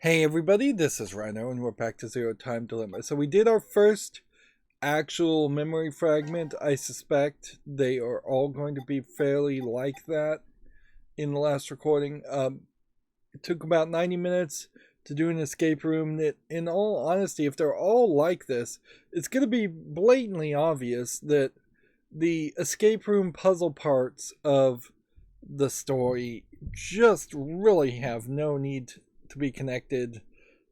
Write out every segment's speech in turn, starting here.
Hey everybody, this is Rydo and we're back to Zero Time Dilemma. So we did our first actual memory fragment. I suspect they are all going to be fairly like that in the last recording. It took about 90 minutes to do an escape room that, in all honesty, if they're all like this, it's going to be blatantly obvious that the escape room puzzle parts of the story just really have no need to be connected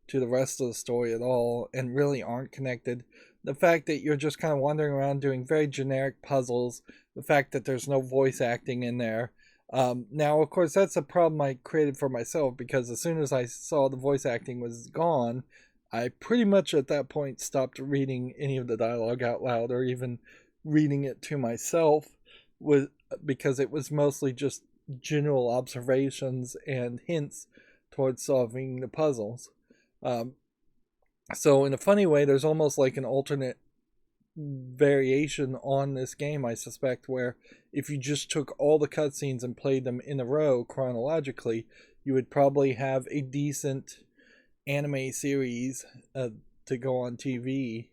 to the rest of the story at all and really aren't connected. The fact that you're just kind of wandering around doing very generic puzzles, the fact that there's no voice acting in there. Now, of course, that's a problem I created for myself because as soon as I saw the voice acting was gone, I pretty much at that point stopped reading any of the dialogue out loud or even reading it to myself with because it was mostly just general observations and hints towards solving the puzzles. Um, so in a funny way, there's almost like an alternate variation on this game, I suspect, where if you just took all the cutscenes and played them in a row chronologically, you would probably have a decent anime series to go on TV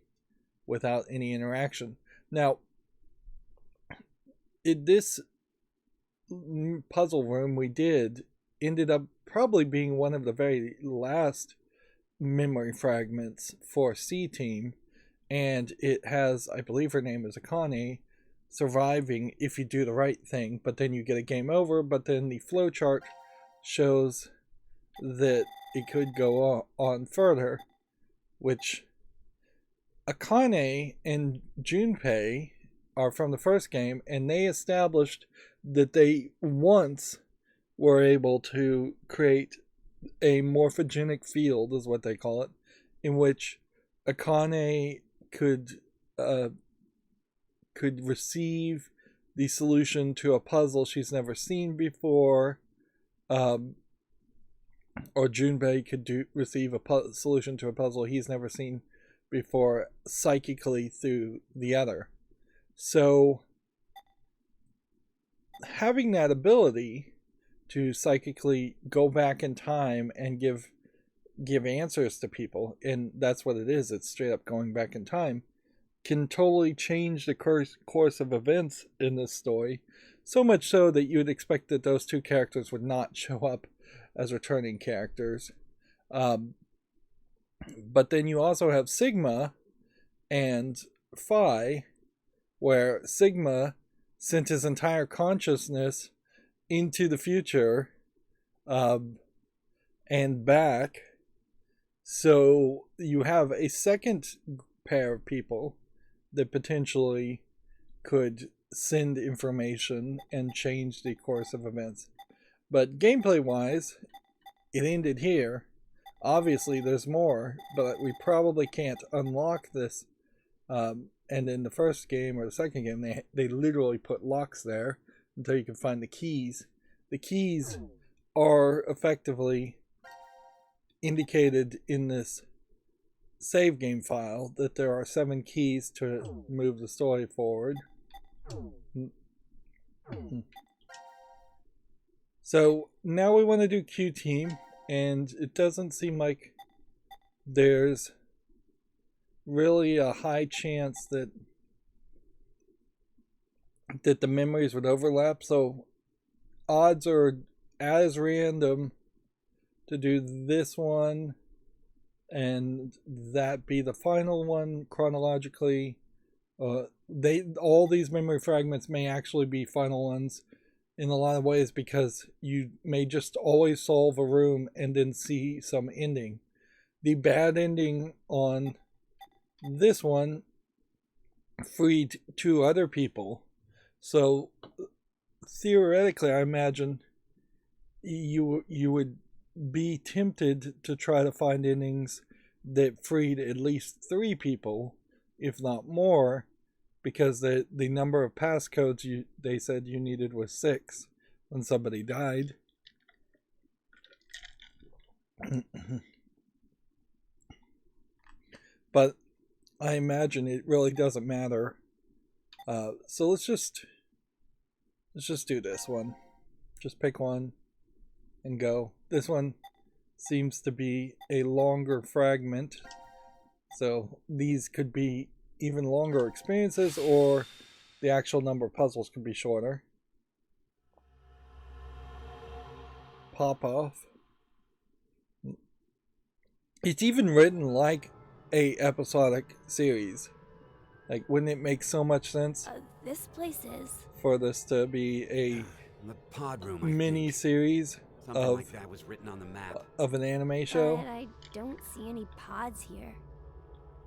without any interaction. Now, in this puzzle room we did ended up probably being one of the very last memory fragments for C Team, and it has, I believe her name is Akane, surviving if you do the right thing, but then you get a game over, but then the flowchart shows that it could go on further, which Akane and Junpei are from the first game, and they established that they once were able to create a morphogenic field, is what they call it, in which Akane uh, could receive the solution to a puzzle she's never seen before, um, or Junpei could receive a solution to a puzzle he's never seen before psychically through the other. So having that ability to psychically go back in time and give answers to people, and that's what it is, it's straight up going back in time, can totally change the course of events in this story, so much so that you would expect that those two characters would not show up as returning characters. um, but then you also have Sigma and Phi, where Sigma sent his entire consciousness into the future, um, and back. So you have a second pair of people that potentially could send information and change the course of events. But gameplay wise, it ended here. Obviously, there's more, but we probably can't unlock this. And in the first game or the second game, they literally put locks there until you can find the keys. The keys are effectively indicated in this save game file that there are 7 keys to move the story forward. So now we want to do Q Team, and it doesn't seem like there's really a high chance that the memories would overlap. So odds are as random to do this one and that be the final one chronologically. All these memory fragments may actually be final ones in a lot of ways because you may just always solve a room and then see some ending. The bad ending on this one freed 2 other people, so theoretically I imagine you would be tempted to try to find endings that freed at least 3 people, if not more, because the number of passcodes they said you needed was 6 when somebody died. But I imagine it really doesn't matter. So let's just do this one. Just pick one and go. This one seems to be a longer fragment. So these could be even longer experiences, or the actual number of puzzles could be shorter. Pop off. It's even written like a episodic series. Like, wouldn't it make so much sense this place is for this to be a the pod room, mini series something of like that was written on the map. Of an anime show? But I don't see any pods here.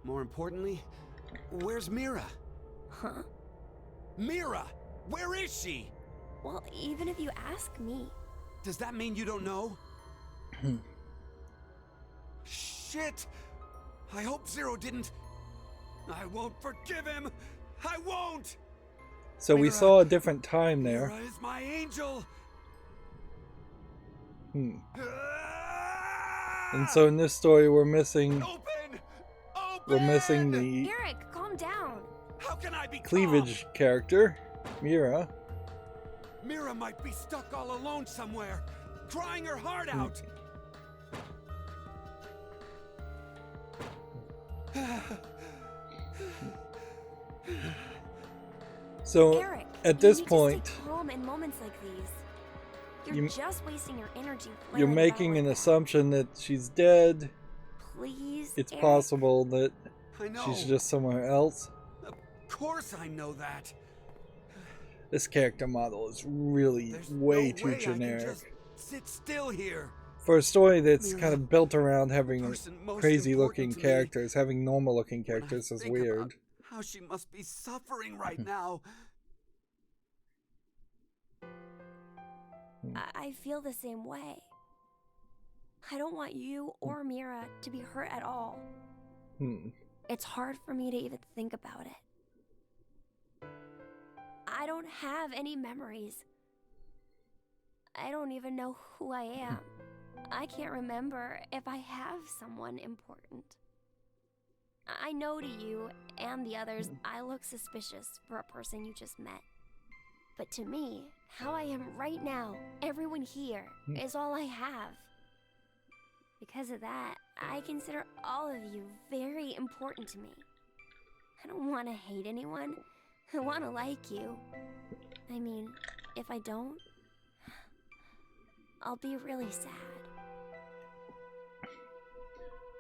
More importantly, where's Mira? Huh? Mira! Where is she? Well, even if you ask me. Does that mean you don't know? Shit! I hope Zero didn't... I won't forgive him! I won't! So we saw a different time there. Mira is my angel! And so in this story we're missing... We're missing the Eric, calm down. How can I be cleavage character, Mira. Mira might be stuck all alone somewhere, crying her heart out. So Eric, at this you need point, to stay calm in moments like these. You're just wasting your energy. You're making an assumption that she's dead. Please, it's Eric. possible that I know. she's just somewhere else. Of course I know that. This character model is really way too generic. I can just sit still here. For a story that's kind of built around having crazy looking characters, having normal looking characters is weird. How she must be suffering right now. I feel the same way. I don't want you or Mira to be hurt at all. It's hard for me to even think about it. I don't have any memories. I don't even know who I am. I can't remember if I have someone important. I know to you and the others, I look suspicious for a person you just met. But to me, how I am right now, everyone here, is all I have. Because of that, I consider all of you very important to me. I don't want to hate anyone. I want to like you. I mean, if I don't, I'll be really sad.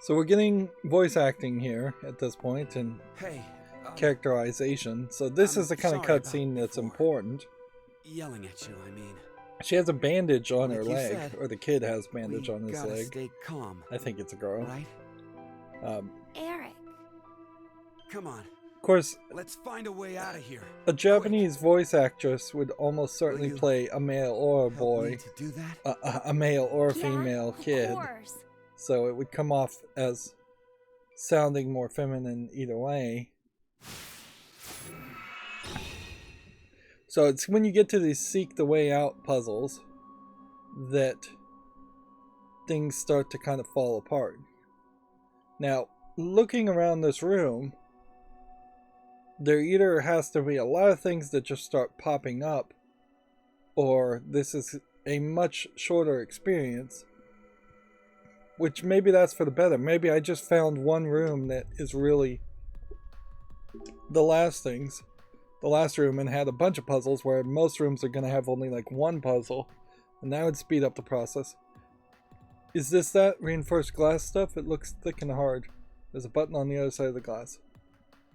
So we're getting voice acting here at this point and characterization. So this is the kind of cutscene that's important. Yelling at you, I mean. She has a bandage on her leg, or the kid has bandage on his leg. Stay calm. I think it's a girl. Right? Eric. Come on. Of course, let's find a way out of here. A Japanese voice actress would almost certainly play a male or a boy, a male or a female kid. Of course. So it would come off as sounding more feminine either way. So it's when you get to these seek the way out puzzles that things start to kind of fall apart. Now, looking around this room, there either has to be a lot of things that just start popping up, or this is a much shorter experience, which maybe that's for the better. Maybe I just found one room that is really the last room and had a bunch of puzzles, where most rooms are going to have only like one puzzle, and that would speed up the process. Is this that reinforced glass stuff? It looks thick and hard. There's a button on the other side of the glass.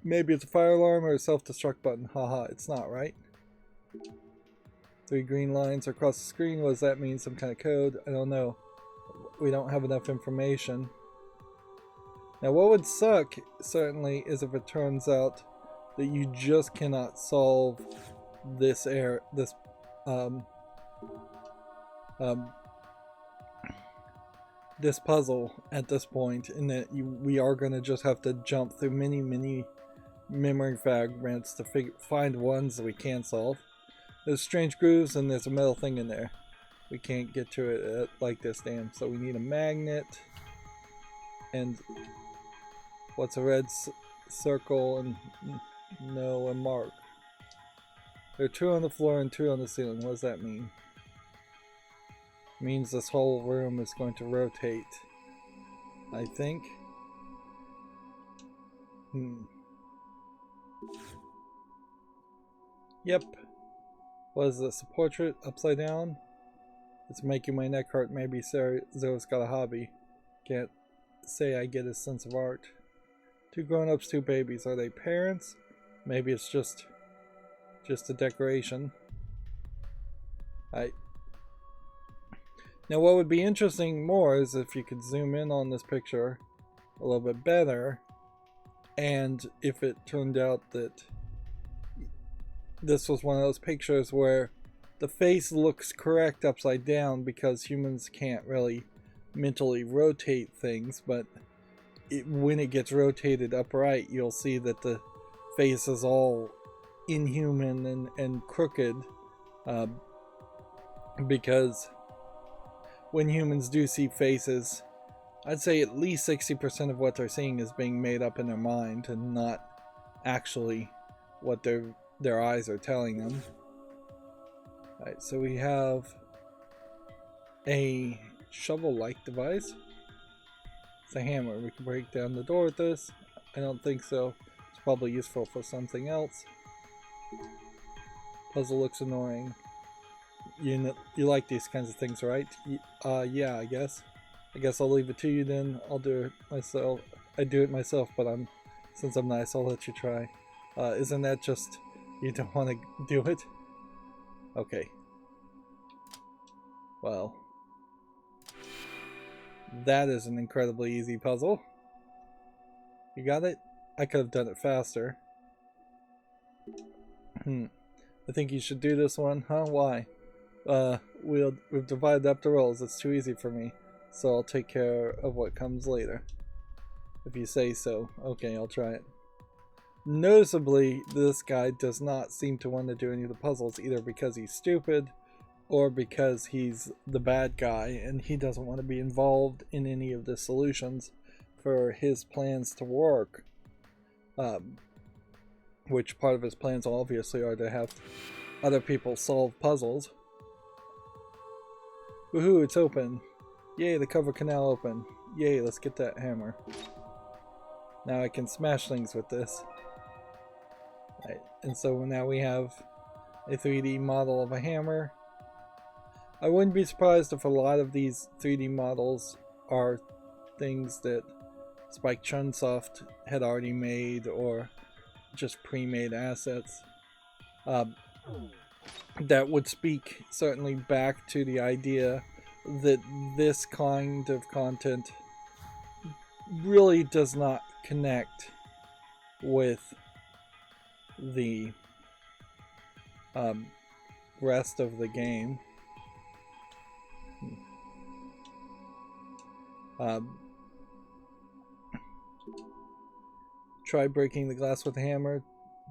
Maybe it's a fire alarm or a self-destruct button. Haha, it's not, right? 3 green lines across the screen. What does that mean? Some kind of code? I don't know. We don't have enough information. Now what would suck, certainly, is if it turns out that you just cannot solve this this puzzle at this point, and that we are going to just have to jump through many memory fragments to find ones that we can solve. There's strange grooves and there's a metal thing in there. We can't get to it like this, damn. So we need a magnet. And what's a red circle and no, a mark. There are 2 on the floor and 2 on the ceiling. What does that mean? Means this whole room is going to rotate, I think. Yep. What is this? A portrait upside down? It's making my neck hurt. Maybe Zero's got a hobby. Can't say I get his sense of art. 2 grown-ups, 2 babies. Are they parents? Maybe it's just a decoration. Now what would be interesting more is if you could zoom in on this picture a little bit better, and if it turned out that this was one of those pictures where the face looks correct upside down because humans can't really mentally rotate things, but when it gets rotated upright, you'll see that the face is all inhuman and crooked, because when humans do see faces, I'd say at least 60% of what they're seeing is being made up in their mind and not actually what their eyes are telling them. Alright, so we have a shovel-like device. It's a hammer. We can break down the door with this. I don't think so. It's probably useful for something else. Puzzle looks annoying. You like these kinds of things, right? Yeah, I guess. I guess I'll leave it to you then. I'll do it myself. I do it myself, but since I'm nice, I'll let you try. Isn't that just you don't want to do it? Okay. Well, that is an incredibly easy puzzle. You got it? I could have done it faster. I think you should do this one, huh? Why? We've divided up the roles. It's too easy for me, so I'll take care of what comes later. If you say so. Okay, I'll try it. Noticeably, this guy does not seem to want to do any of the puzzles, either because he's stupid or because he's the bad guy and he doesn't want to be involved in any of the solutions for his plans to work. Which part of his plans obviously are to have other people solve puzzles. Woohoo, it's open. Yay, the cover can now open. Yay, let's get that hammer. Now I can smash things with this. Right, and so now we have a 3D model of a hammer. I wouldn't be surprised if a lot of these 3D models are things that Spike Chunsoft had already made or just pre-made assets. That would speak certainly back to the idea that this kind of content really does not connect with the rest of the game. Try breaking the glass with a hammer.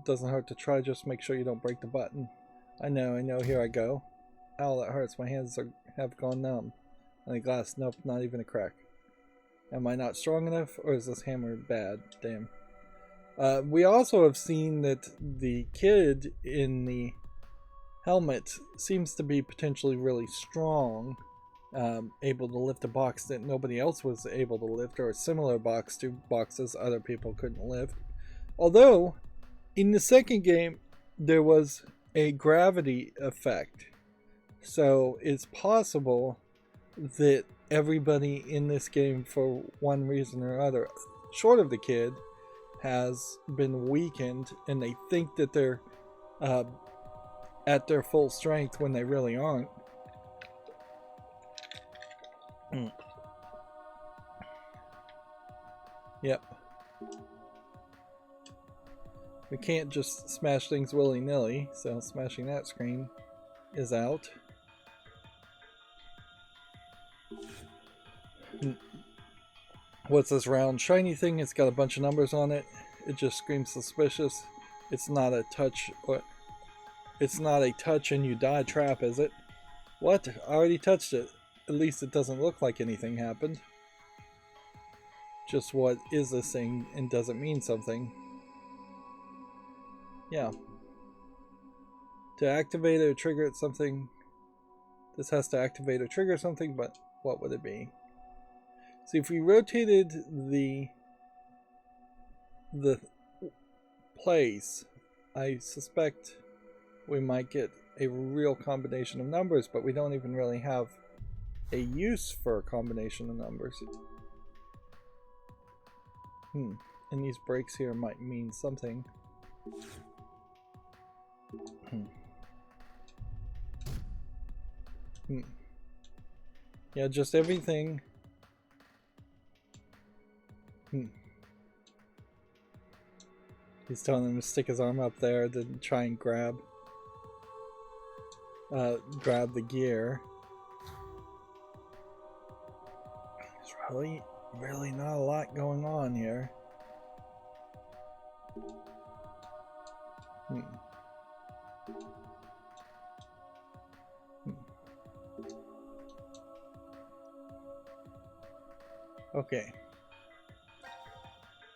Doesn't hurt to try, just make sure you don't break the button. I know, here I go. Ow, that hurts. My hands have gone numb. And the glass, nope, not even a crack. Am I not strong enough, or is this hammer bad? Damn. We also have seen that the kid in the helmet seems to be potentially really strong, able to lift a box that nobody else was able to lift, or a similar box to boxes other people couldn't lift. Although, in the second game, there was a gravity effect. So it's possible that everybody in this game, for one reason or other, short of the kid, has been weakened, and they think that they're at their full strength when they really aren't. Yep. We can't just smash things willy-nilly, so smashing that screen is out. What's this round shiny thing? It's got a bunch of numbers on it. It just screams suspicious. It's not a touch, or it's not a touch and you die trap, is it? What? I already touched it. At least it doesn't look like anything happened. Just what is this thing and does it mean something? Yeah. To activate it or trigger it, something This has to activate or trigger something, but what would it be? See, if we rotated the place, I suspect we might get a real combination of numbers, but we don't even really have a use for a combination of numbers. And these breaks here might mean something. Yeah, just everything. He's telling him to stick his arm up there to try and grab the gear. There's really not a lot going on here. Okay.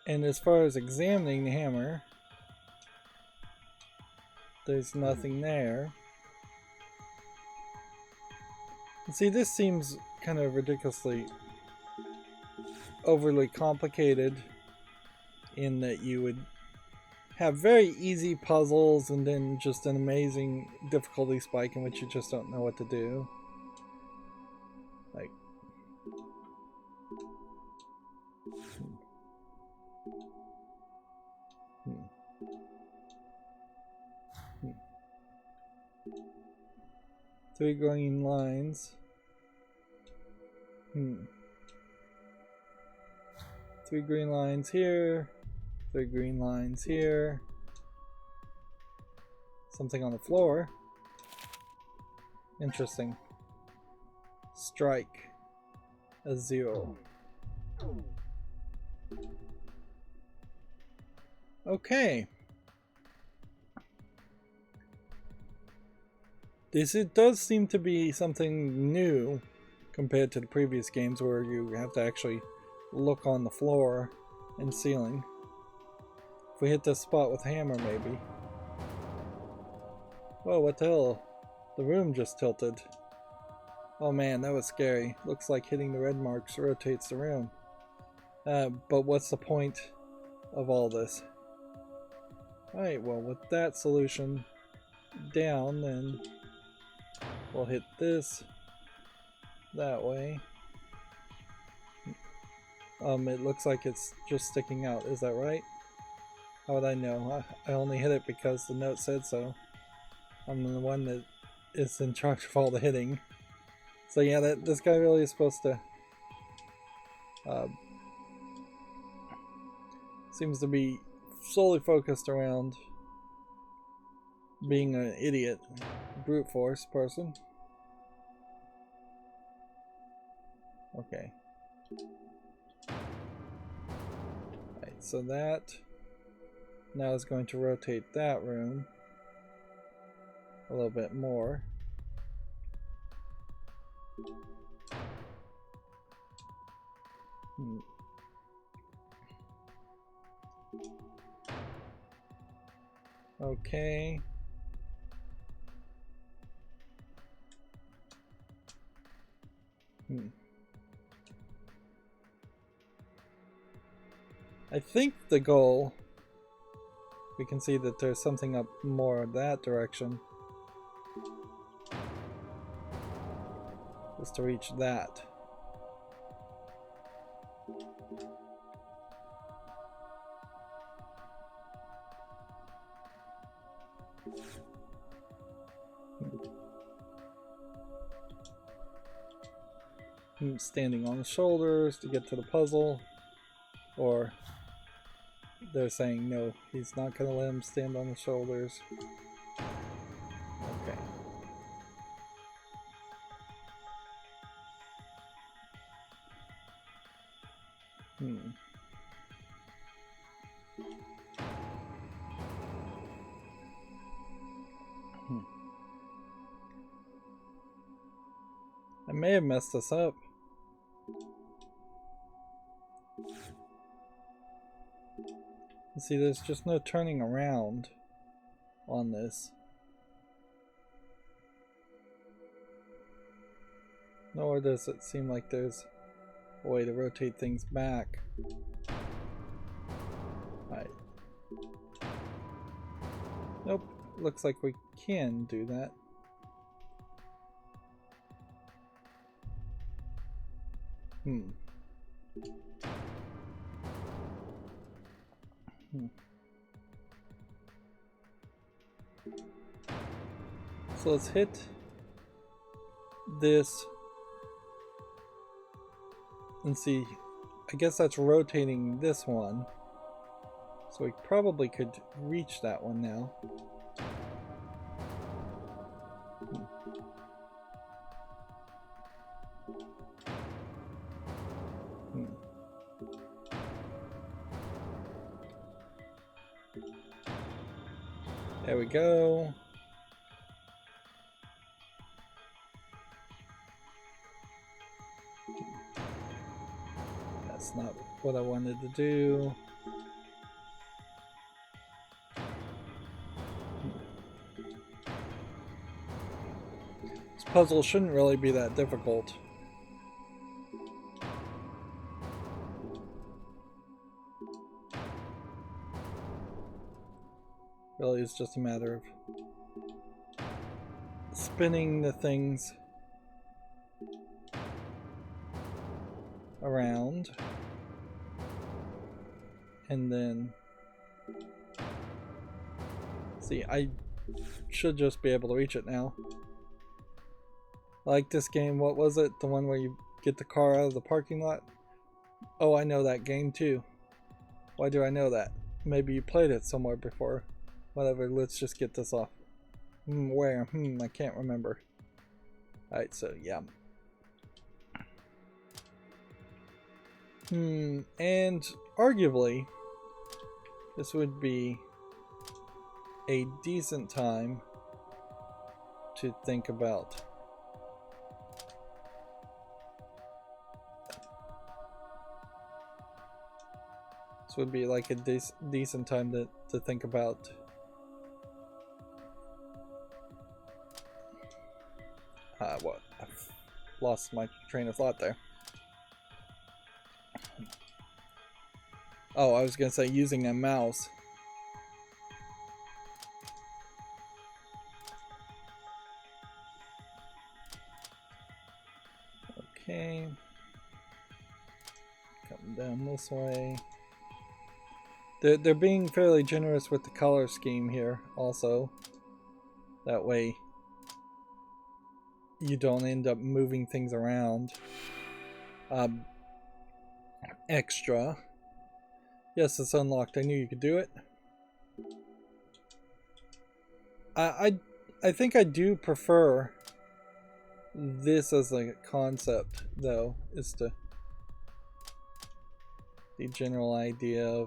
And as far as examining the hammer, there's nothing there. See, this seems kind of ridiculously overly complicated in that you would have very easy puzzles and then just an amazing difficulty spike in which you just don't know what to do. Like, Three green lines. Three green lines here. Three green lines here. Something on the floor. Interesting. Strike a 0. Okay. It does seem to be something new compared to the previous games where you have to actually look on the floor and ceiling. If we hit this spot with hammer, maybe. Whoa, what the hell? The room just tilted. Oh man, that was scary. Looks like hitting the red marks rotates the room. But what's the point of all this? Alright, well, with that solution down, then we'll hit this that way. It looks like it's just sticking out. Is that right? How would I know? I only hit it because the note said so. I'm the one that is in charge of all the hitting. So yeah, this guy really is supposed to... seems to be solely focused around being an idiot brute force person. Okay. Alright, so that now is going to rotate that room a little bit more. Okay. I think the goal, we can see that there's something up more that direction, is to reach that. Standing on the shoulders to get to the puzzle, or they're saying no, he's not going to let him stand on the shoulders. Okay. I may have messed this up. See, there's just no turning around on this. Nor does it seem like there's a way to rotate things back. Alright. Nope. Looks like we can do that. So let's hit this and see. I guess that's rotating this one. So we probably could reach that one now. There we go. That's not what I wanted to do. This puzzle shouldn't really be that difficult. Really, it's just a matter of spinning the things around and then see, I should just be able to reach it now. I like this game. What was it? The one where you get the car out of the parking lot? Oh, I know that game too. Why do I know that? Maybe you played it somewhere before. Whatever, let's just get this off. Where? I can't remember. Alright, so yeah. And arguably, this would be a decent time to think about this would be like a decent time to think about what? I've lost my train of thought there. Oh, I was gonna say using a mouse. Okay. Coming down this way. They're being fairly generous with the color scheme here also. That way you don't end up moving things around extra. Yes, it's unlocked. I knew you could do it. I think I do prefer this as like a concept though, is to the general idea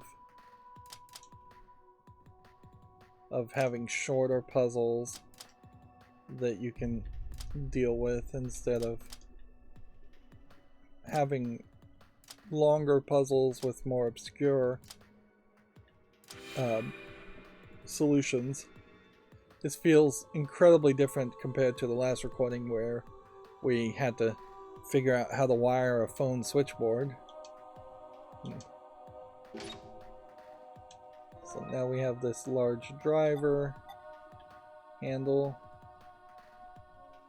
of having shorter puzzles that you can deal with instead of having longer puzzles with more obscure solutions. This feels incredibly different compared to the last recording where we had to figure out how to wire a phone switchboard. So now we have this large driver handle.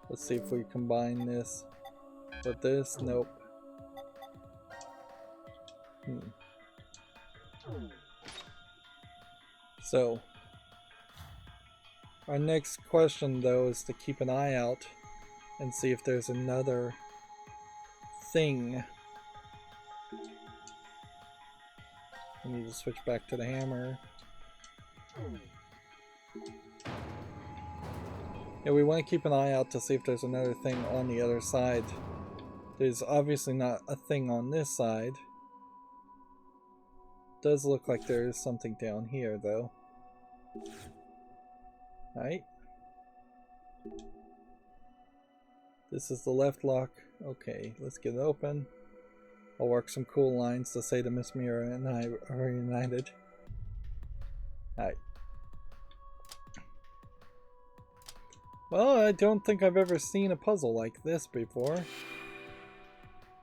Let's see if we combine this with this. Nope. So our next question though is to keep an eye out and see if there's another thing. We need to switch back to the hammer. Yeah, we want to keep an eye out to see if there's another thing on the other side. There's obviously not a thing on this side. Does look like there is something down here though. Right. This is the left lock. Okay, let's get it open. I'll work some cool lines to say to Miss Mira and I are reunited. Alright. Well, I don't think I've ever seen a puzzle like this before.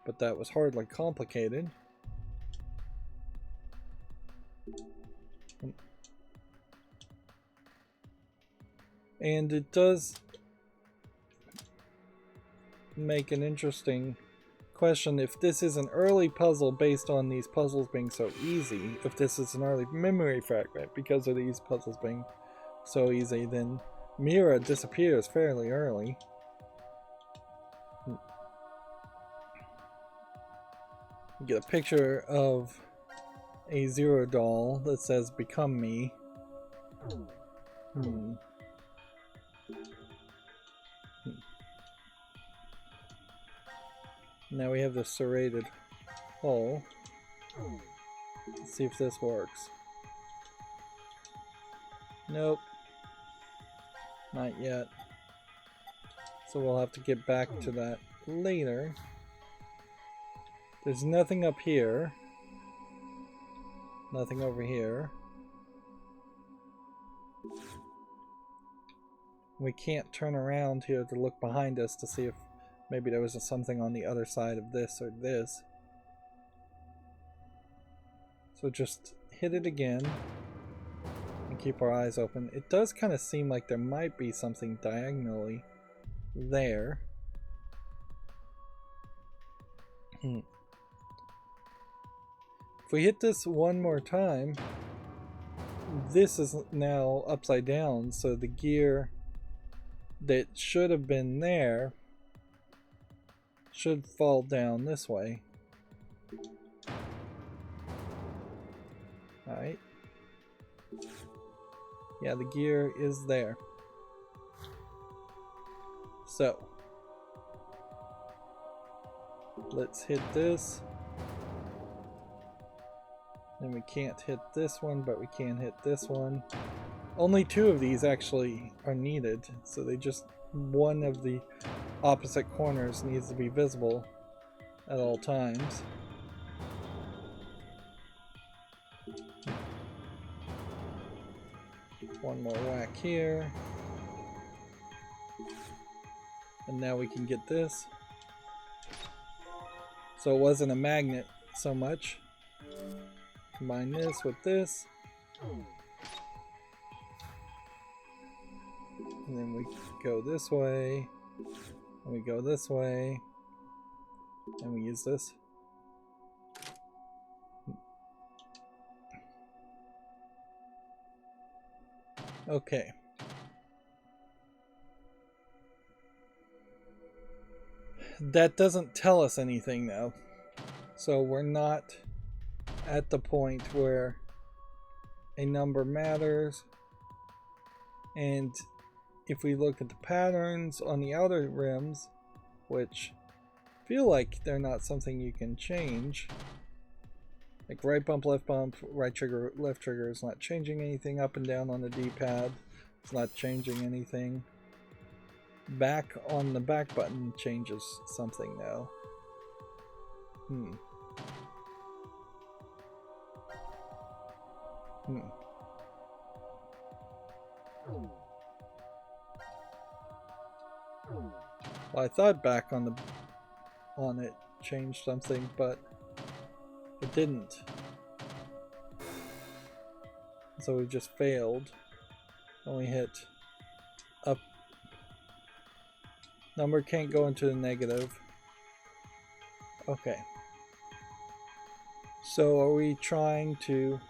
but that was hardly complicated. And it does make an interesting question if this is an early puzzle based on these puzzles being so easy. If this is an early memory fragment because of these puzzles being so easy, then Mira disappears fairly early. You get a picture of a Zero doll that says "Become Me." Now we have the serrated hole. Let's see if this works. Nope. Not yet. So we'll have to get back to that later. There's nothing up here. Nothing over here. We can't turn around here to look behind us to see if maybe there was something on the other side of this or this. So just hit it again and keep our eyes open. It does kind of seem like there might be something diagonally there. If we hit this one more time, this is now upside down, so the gear that should have been there should fall down this way. Alright. Yeah, the gear is there. So, let's hit this. And we can't hit this one, but we can hit this one. Only 2 of these actually are needed, so they just, one of the opposite corners needs to be visible at all times. One more whack here. And now we can get this. So it wasn't a magnet so much. Combine this with this. And then we go this way. And we go this way. And we use this. Okay. That doesn't tell us anything though. So we're not at the point where a number matters. And if we look at the patterns on the outer rims, which feel like they're not something you can change, like right bump, right trigger, left trigger is not changing anything. Up and down on the D-pad, it's not changing anything. Back on the back button changes something now. Well, I thought back on it changed something, but it didn't. So we just failed. And we hit up. Number can't go into the negative. Okay. So are we trying to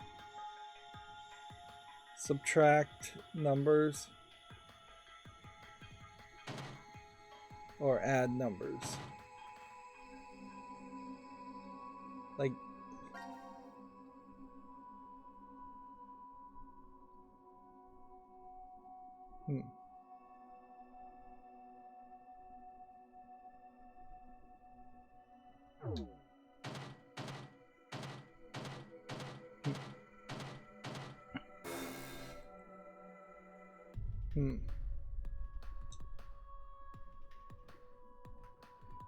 subtract numbers or add numbers? Like,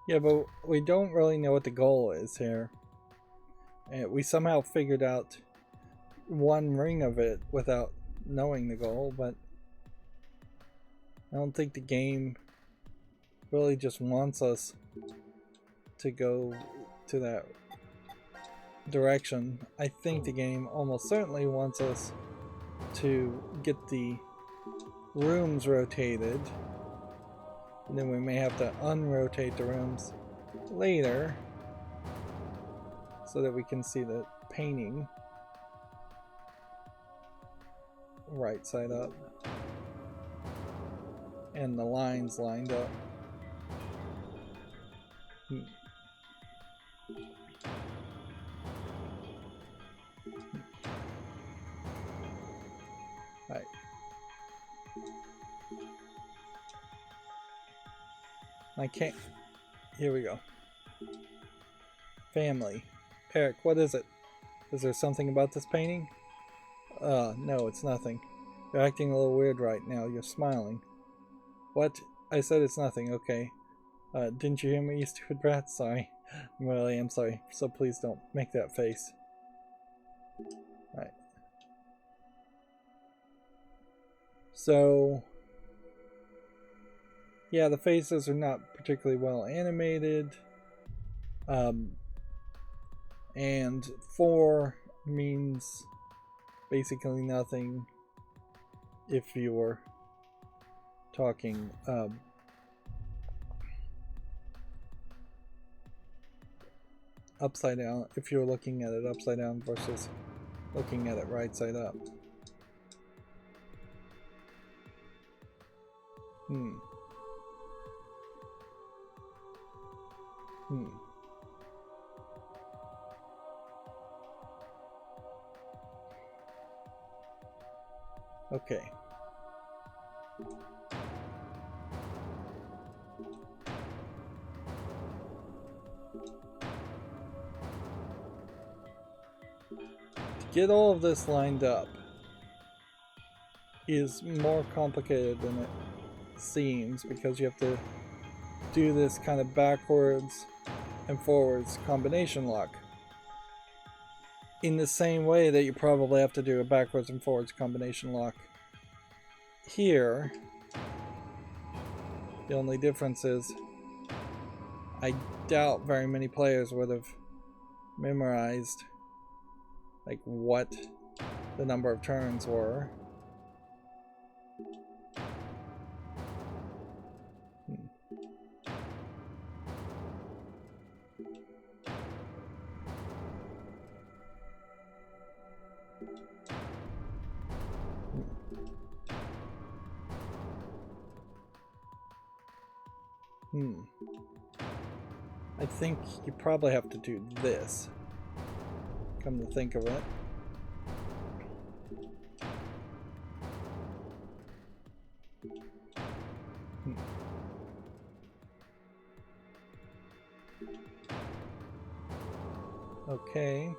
Yeah, but we don't really know what the goal is here. And we somehow figured out one ring of it without knowing the goal, but I don't think the game really just wants us to go to that direction. I think the game almost certainly wants us to get the rooms rotated, and then we may have to unrotate the rooms later so that we can see the painting right side up and the lines lined up. Right. I can't. Here we go. Family. Eric, what is it? Is there something about this painting? No, it's nothing. You're acting a little weird right now. You're smiling. What? I said it's nothing, okay. Didn't you hear me, you stupid brat? Sorry. I really am sorry. So please don't make that face. Alright. So... yeah, the faces are not particularly well animated. And 4 means basically nothing if you were talking upside down, if you were looking at it upside down versus looking at it right side up. Okay. To get all of this lined up is more complicated than it seems, because you have to do this kind of backwards and forwards combination lock in the same way that you probably have to do a backwards and forwards combination lock here. The only difference is I doubt very many players would have memorized like what the number of turns were. I think you probably have to do this, come to think of it. Okay.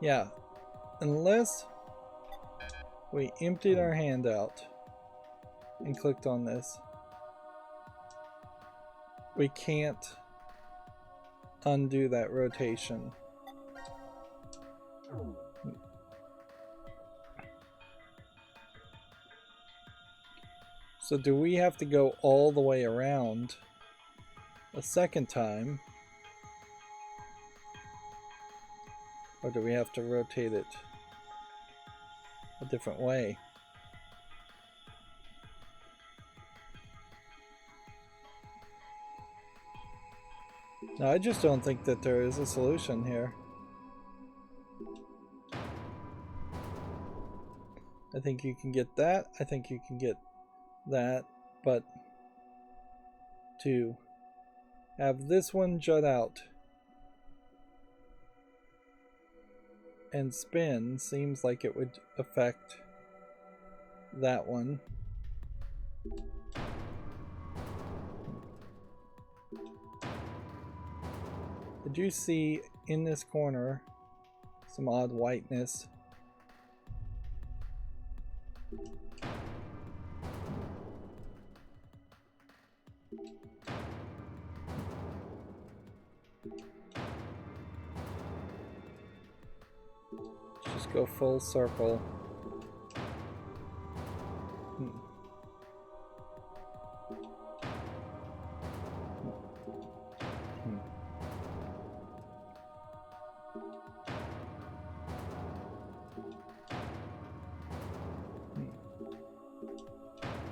Yeah, unless we emptied our hand out and clicked on this, we can't undo that rotation. So do we have to go all the way around a second time, or do we have to rotate it a different way? No, I just don't think that there is a solution here. I think you can get that, I think you can get that, but to have this one jut out and spin seems like it would affect that one. Did you see in this corner some odd whiteness? Just go full circle.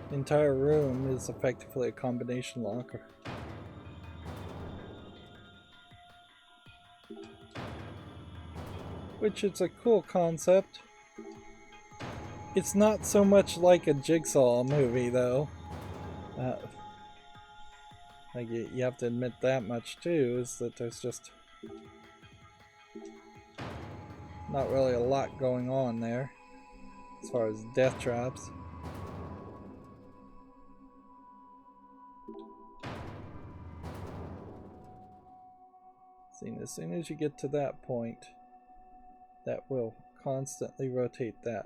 The entire room is effectively a combination locker. Which is a cool concept. It's not so much like a Jigsaw movie, though. Like you have to admit that much too, is that there's just not really a lot going on there as far as death traps. See, as soon as you get to that point, that will constantly rotate that.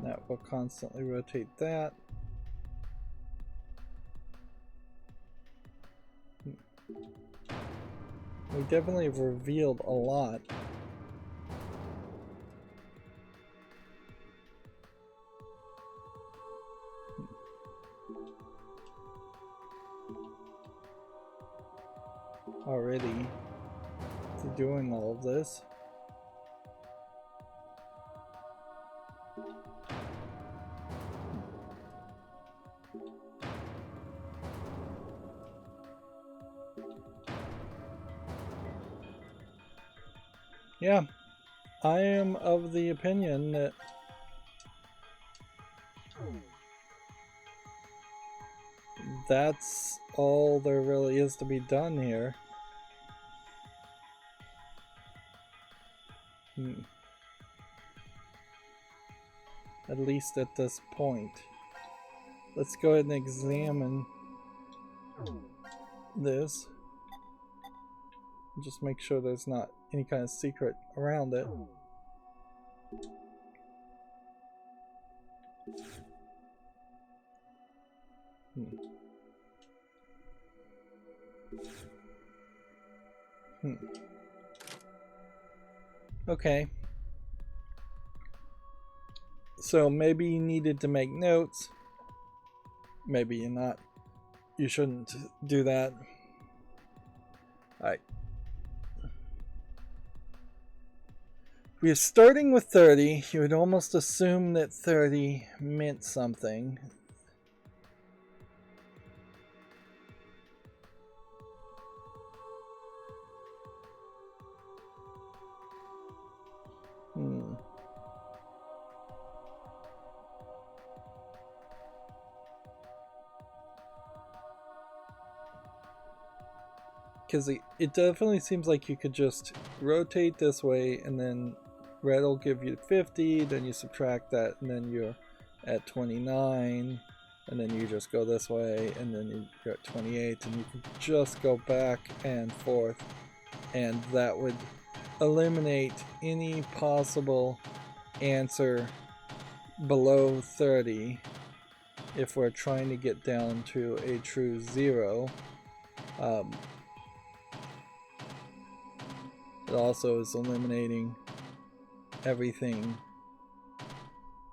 That will constantly rotate that. We definitely have revealed a lot. Already to doing all of this. Yeah, I am of the opinion that that's all there really is to be done here. At least at this point. Let's go ahead and examine this. Just make sure there's not any kind of secret around it. Okay. So maybe you needed to make notes. Maybe you're not. You shouldn't do that. Alright. We are starting with 30. You would almost assume that 30 meant something. Because it definitely seems like you could just rotate this way and then red will give you 50, then you subtract that and then you're at 29, and then you just go this way and then you're at 28, and you can just go back and forth, and that would eliminate any possible answer below 30 if we're trying to get down to a true 0. It also is eliminating everything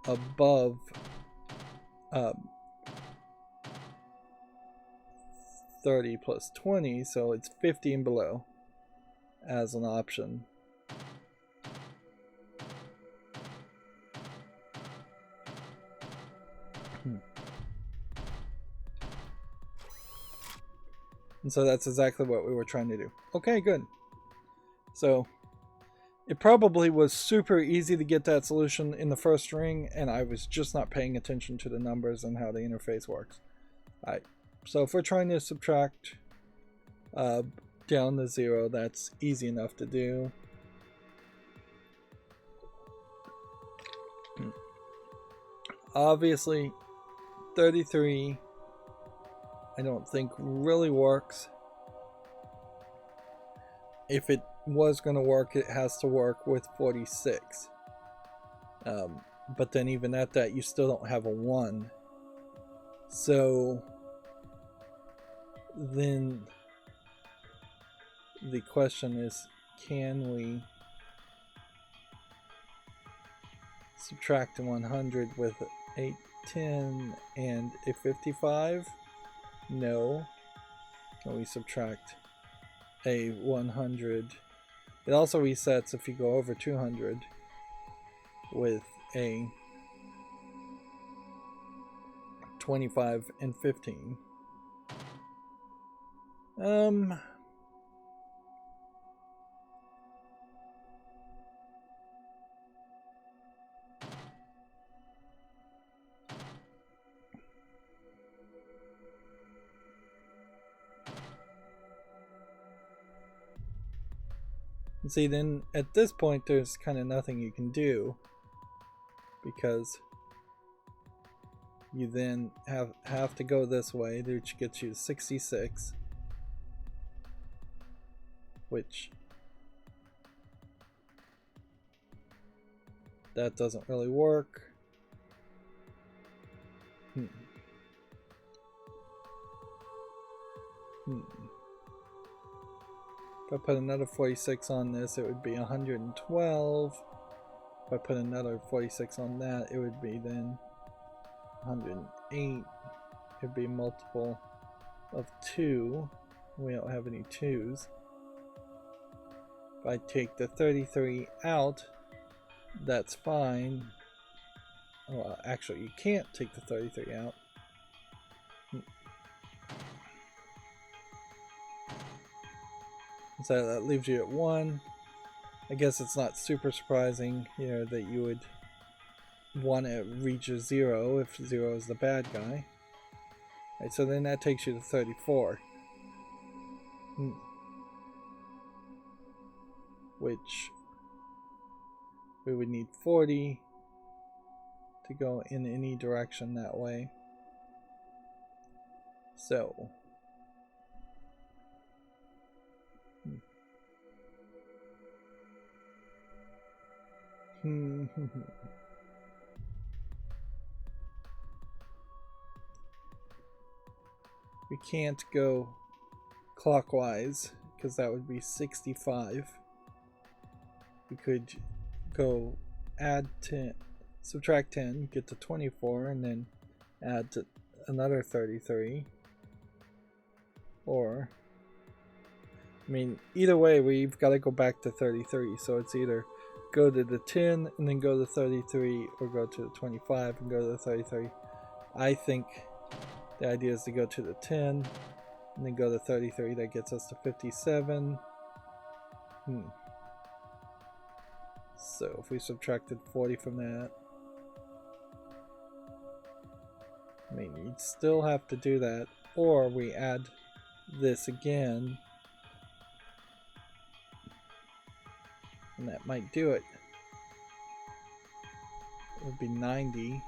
above 30 plus 20, so it's 50 and below as an option. And so that's exactly what we were trying to do. Okay, good. So it probably was super easy to get that solution in the first ring, and I was just not paying attention to the numbers and how the interface works. Alright, so if we're trying to subtract down to 0, that's easy enough to do. Obviously, 33 I don't think really works. If it was going to work, it has to work with 46. But then even at that, you still don't have a 1. So then the question is, can we subtract a 100 with a 10 and a 55? No. Can we subtract a 100? It also resets if you go over 200 with a 25 and 15. See, then at this point there's kind of nothing you can do, because you then have to go this way, which gets you to 66, which that doesn't really work. If I put another 46 on this, it would be 112. If I put another 46 on that, it would be then 108. It would be a multiple of 2. We don't have any 2s. If I take the 33 out, that's fine. Well, actually, you can't take the 33 out. So that leaves you at 1. I guess it's not super surprising, you know, that you would want to reach a 0 if 0 is the bad guy. Right, so then that takes you to 34. Which we would need 40 to go in any direction that way. So we can't go clockwise because that would be 65. We could go add 10, subtract 10, get to 24, and then add to another 33. Or, I mean, either way, we've got to go back to 33. So it's either go to the 10 and then go to 33, or go to the 25 and go to the 33. I think the idea is to go to the 10 and then go to 33. That gets us to 57. So if we subtracted 40 from that, I mean, you'd still have to do that, or we add this again, and that might do it. It would be 90.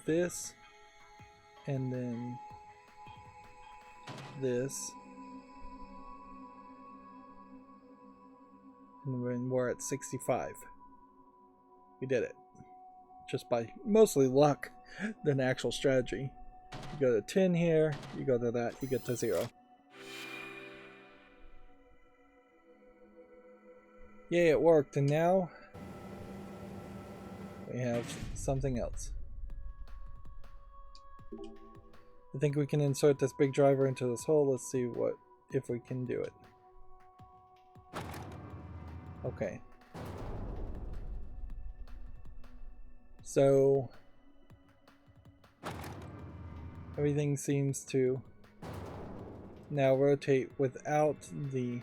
This, and then this, and when we're at 65. We did it. Just by mostly luck than actual strategy. You go to 10 here, you go to that, you get to 0. Yay, it worked, and now we have something else. I think we can insert this big driver into this hole. Let's see if we can do it. Okay. So everything seems to now rotate without the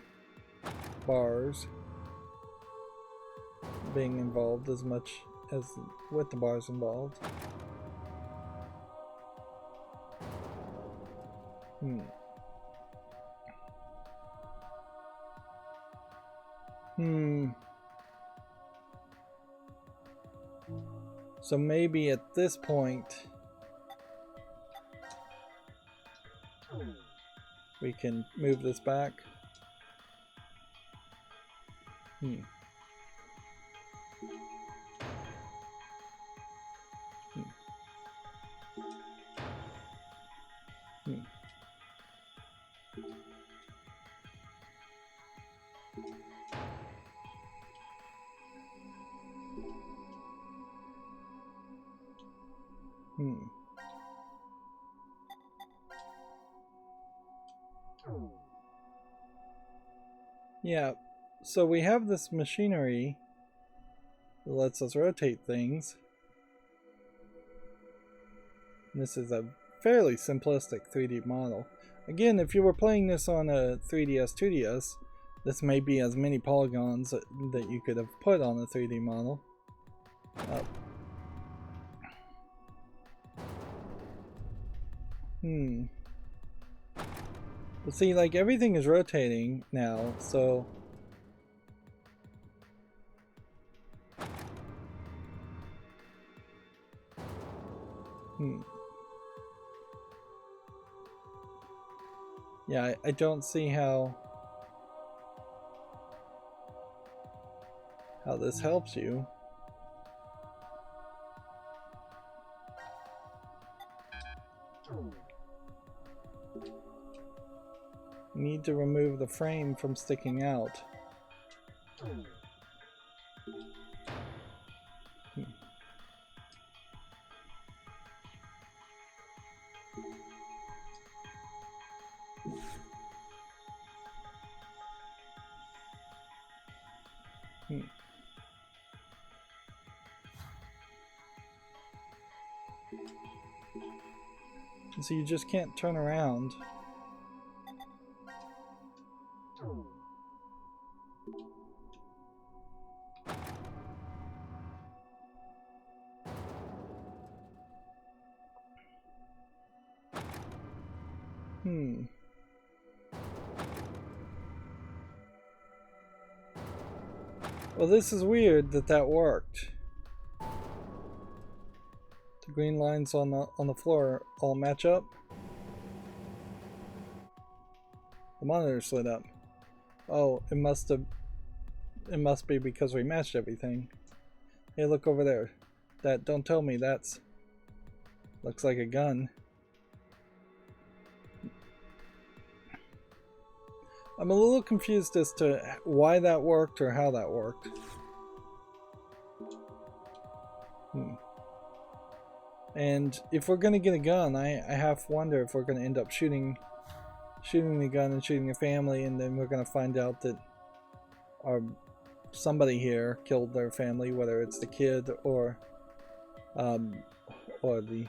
bars being involved as much as with the bars involved. So maybe at this point we can move this back. Yeah, so we have this machinery that lets us rotate things. This is a fairly simplistic 3D model. Again, if you were playing this on a 3DS, 2DS, this may be as many polygons that you could have put on a 3D model. But see, like, everything is rotating now, so... Yeah, I don't see how this helps you. You need to remove the frame from sticking out. So you just can't turn around. Well, this is weird that worked. The green lines on the floor all match up. The monitor slid up. Oh, it must be because we matched everything. Hey, look over there. Don't tell me that's... looks like a gun. I'm a little confused as to why that worked or how that worked. And if we're gonna get a gun, I have to wonder if we're gonna end up shooting the gun and shooting the family, and then we're gonna find out that somebody here killed their family, whether it's the kid or the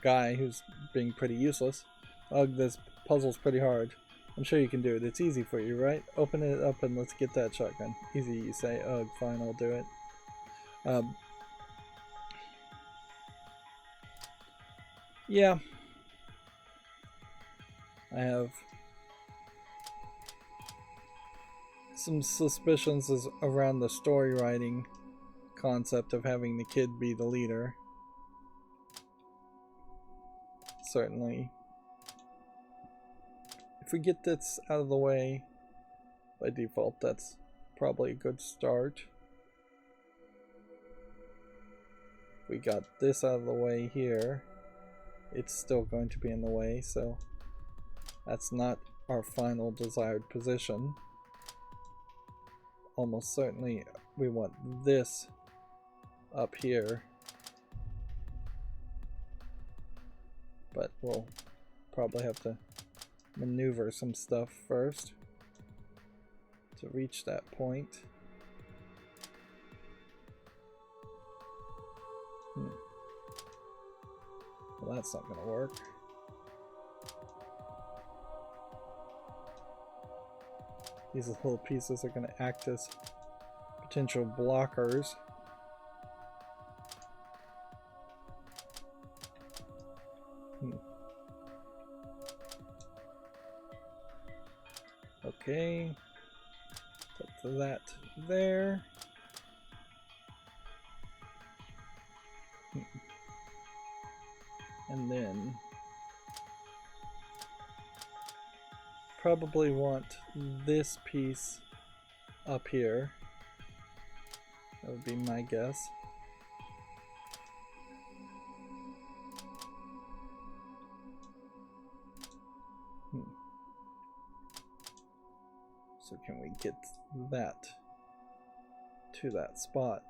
guy who's being pretty useless. Ugh, this puzzle's pretty hard. I'm sure you can do it. It's easy for you, right? Open it up and let's get that shotgun. Easy, you say. Ugh, fine, I'll do it. Yeah. I have some suspicions around the story writing concept of having the kid be the leader. Certainly. If we get this out of the way by default, that's probably a good start. If we got this out of the way here, it's still going to be in the way, so that's not our final desired position. Almost certainly we want this up here, but we'll probably have to maneuver some stuff first to reach that point. Well, that's not going to work. These little pieces are going to act as potential blockers. Okay, put that there. And then probably want this piece up here. That would be my guess. So can we get that to that spot?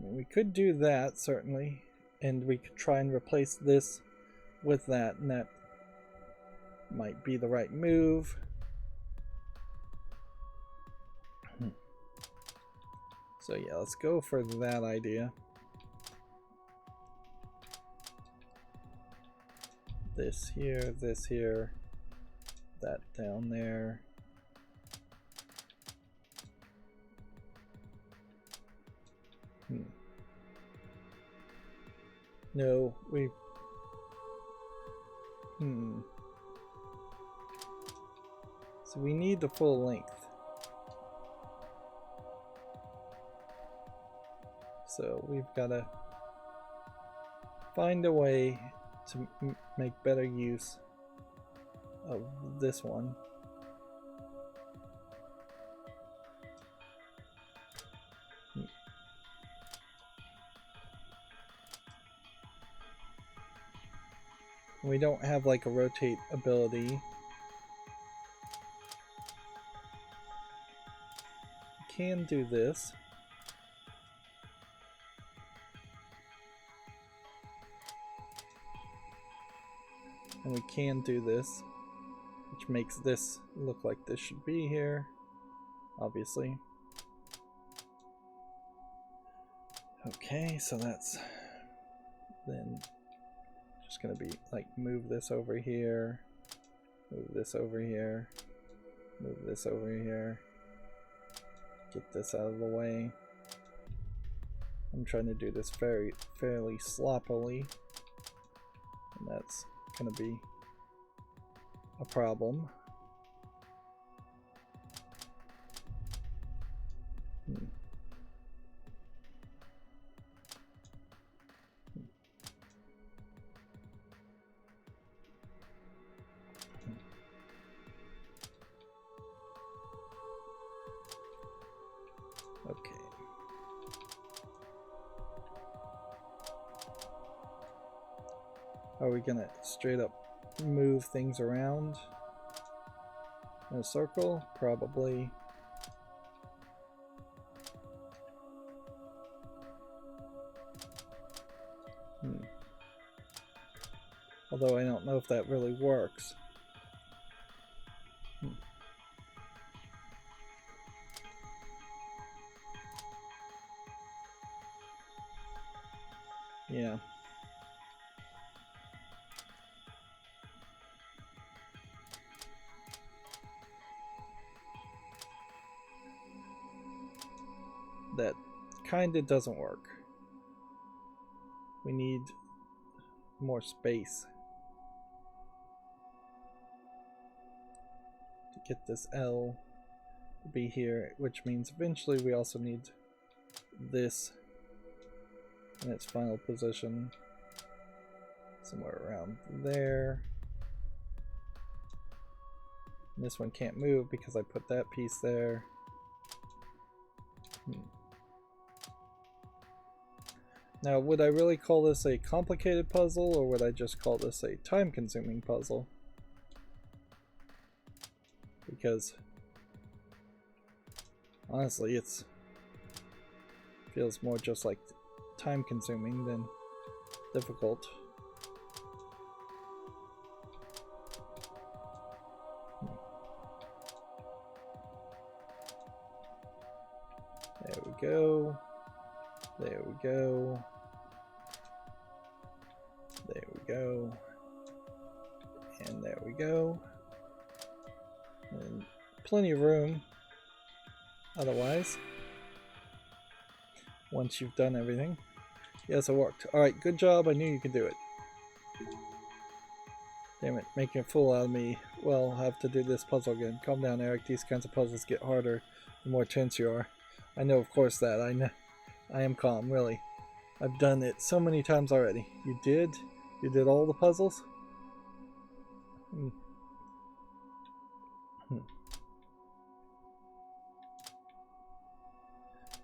mean, we could do that, certainly. And we could try and replace this with that, and that might be the right move. So yeah, let's go for that idea. This here, that down there. No, we... So we need the full length. So we've got to find a way to make better use of this one. We don't have like a rotate ability. We can do this. And we can do this, which makes this look like this should be here, obviously. Okay, so that's then just gonna be like move this over here, move this over here, move this over here, get this out of the way. I'm trying to do this fairly sloppily, and that's gonna be a problem. Okay. Are we gonna straight up move things around in a circle? Probably. Although I don't know if that really works. Yeah. That kinda doesn't work. We need more space to get this L to be here, which means eventually we also need this in its final position somewhere around there. And this one can't move because I put that piece there. Now, would I really call this a complicated puzzle, or would I just call this a time-consuming puzzle? Because honestly, it feels more just like time-consuming than difficult. There we go. There we go. There we go. And there we go. And plenty of room otherwise, once you've done everything. Yes, it worked. Alright, good job. I knew you could do it. Damn it, making a fool out of me. Well, I'll have to do this puzzle again. Calm down, Eric. These kinds of puzzles get harder the more tense you are. I know, of course, that. I know. I am calm, really. I've done it so many times already. You did? You did all the puzzles?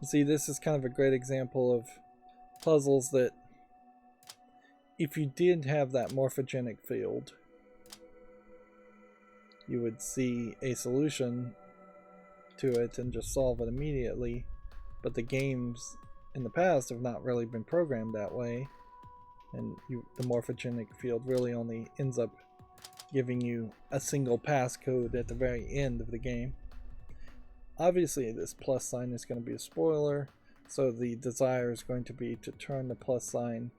See, this is kind of a great example of puzzles that, if you did have that morphogenic field, you would see a solution to it and just solve it immediately. But the games in the past have not really been programmed that way, and the morphogenic field really only ends up giving you a single passcode at the very end of the game. Obviously this plus sign is going to be a spoiler, so the desire is going to be to turn the plus sign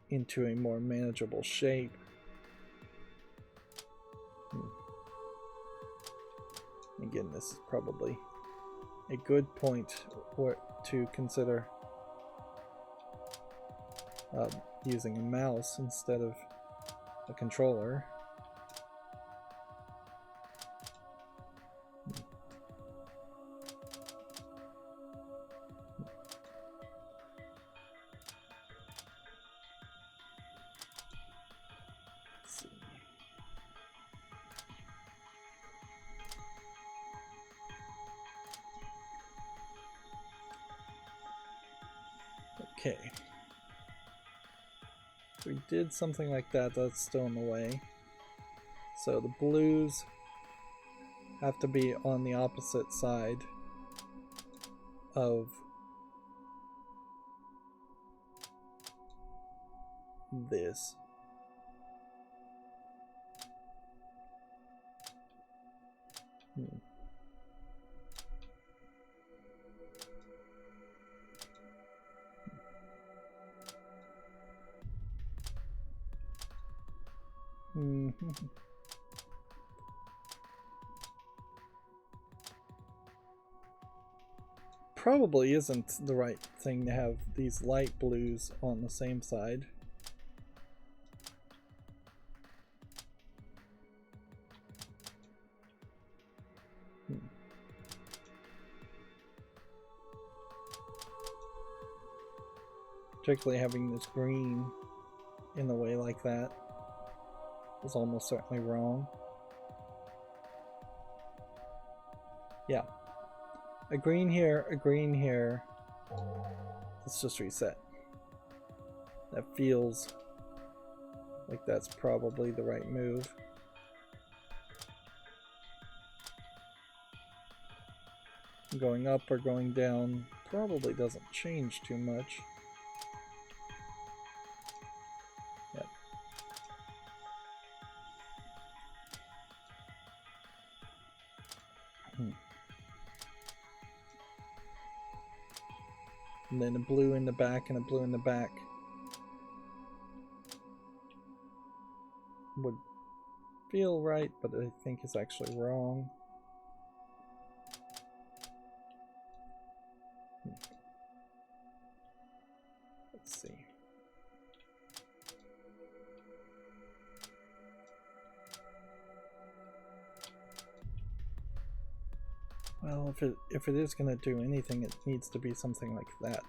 into a more manageable shape. Again, this is probably a good point to consider using a mouse instead of a controller. Okay. We did something like that, that's still in the way. So the blues have to be on the opposite side of this. Probably isn't the right thing to have these light blues on the same side. Particularly having this green in the way like that is almost certainly wrong. Yeah. A green here, a green here. Let's just reset. That feels like that's probably the right move. Going up or going down probably doesn't change too much. Yep. And then a blue in the back and a blue in the back would feel right, but I think is actually wrong. Let's see. Well, if it is going to do anything, it needs to be something like that.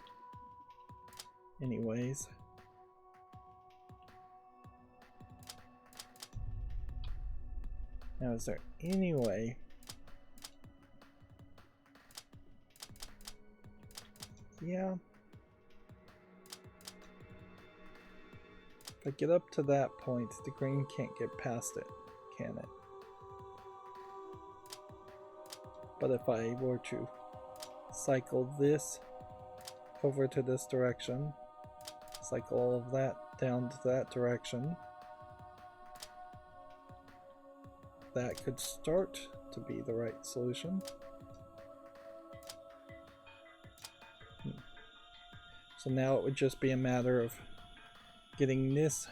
Anyways. Now, is there any way? Yeah. If I get up to that point, the green can't get past it, can it? But if I were to cycle this over to this direction, cycle all of that down to that direction, that could start to be the right solution. So now it would just be a matter of getting this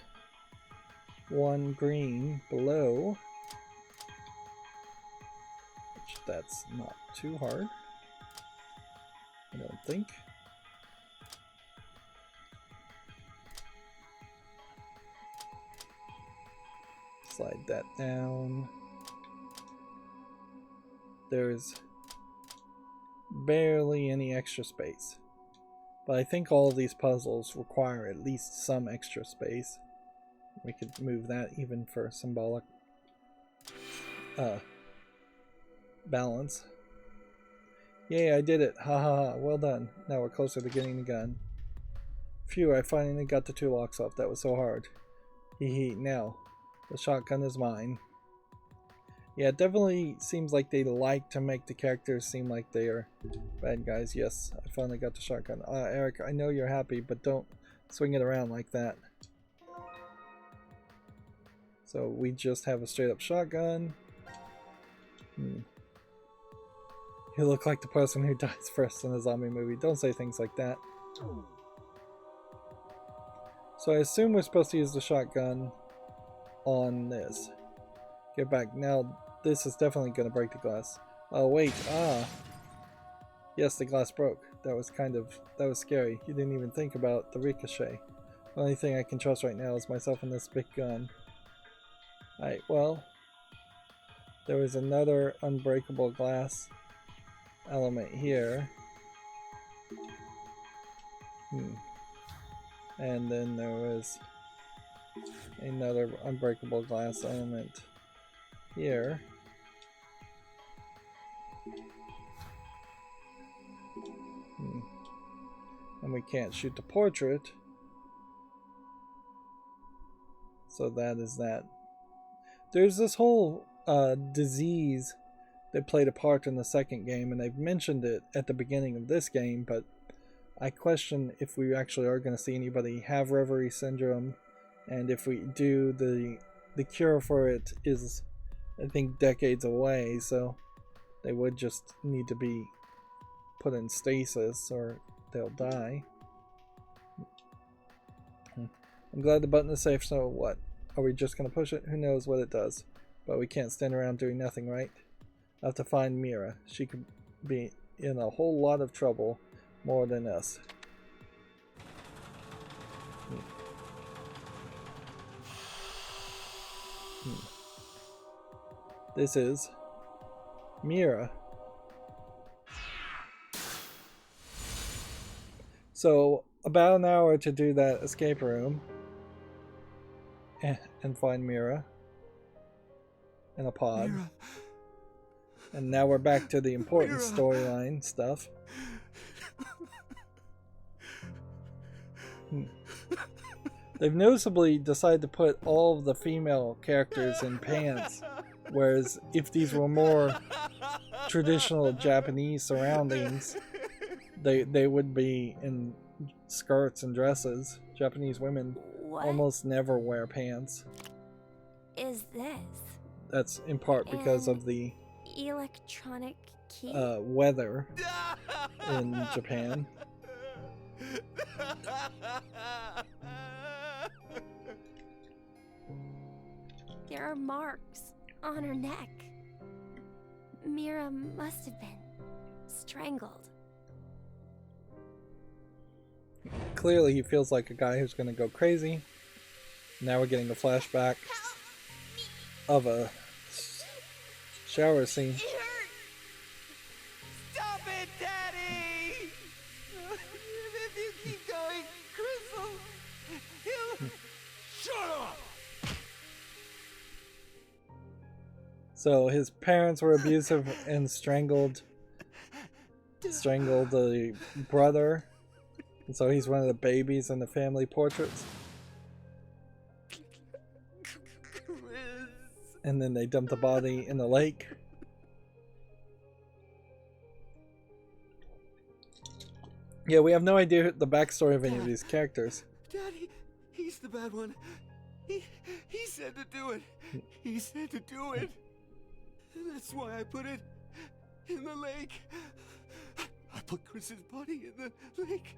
one green below. That's not too hard, I don't think. Slide that down. There's barely any extra space, but I think all of these puzzles require at least some extra space. We could move that even for symbolic balance. Yay, I did it. Ha ha ha. Well done. Now we're closer to getting the gun. Phew, I finally got the 2 locks off. That was so hard. Hee hee. Now, the shotgun is mine. Yeah, it definitely seems like they like to make the characters seem like they are bad guys. Yes, I finally got the shotgun. Eric, I know you're happy, but don't swing it around like that. So we just have a straight up shotgun. You look like the person who dies first in a zombie movie. Don't say things like that. So I assume we're supposed to use the shotgun on this. Get back. Now this is definitely going to break the glass. Oh wait, yes, the glass broke. That was scary. You didn't even think about the ricochet. The only thing I can trust right now is myself and this big gun. Alright, well, there was another unbreakable glass element here. And then there was another unbreakable glass element here. And we can't shoot the portrait. So that is that. There's this whole disease that played a part in the second game, and they've mentioned it at the beginning of this game, but I question if we actually are going to see anybody have reverie syndrome, and if we do, the cure for it is, I think, decades away, so they would just need to be put in stasis or they'll die. I'm glad the button is safe, so what? Are we just going to push it? Who knows what it does? But we can't stand around doing nothing, right? I have to find Mira. She could be in a whole lot of trouble, more than us. This is Mira. So, about an hour to do that escape room and find Mira in a pod. Mira. And now we're back to the important storyline stuff. They've noticeably decided to put all of the female characters in pants, whereas if these were more traditional Japanese surroundings, they would be in skirts and dresses. Japanese women almost never wear pants. Is this? That's in part because of the electronic key? Weather in Japan. There are marks on her neck. Mira must have been strangled. Clearly he feels like a guy who's going to go crazy. Now we're getting a flashback of a shower scene. Stop it, Daddy! If you keep going, Crystal, he'll... Shut up! So his parents were abusive and strangled the brother. And so he's one of the babies in the family portraits. And then they dumped the body in the lake. Yeah, we have no idea the backstory of any of these characters. Daddy, he's the bad one. He said to do it. He said to do it. That's why I put it in the lake. I put Chris's body in the lake.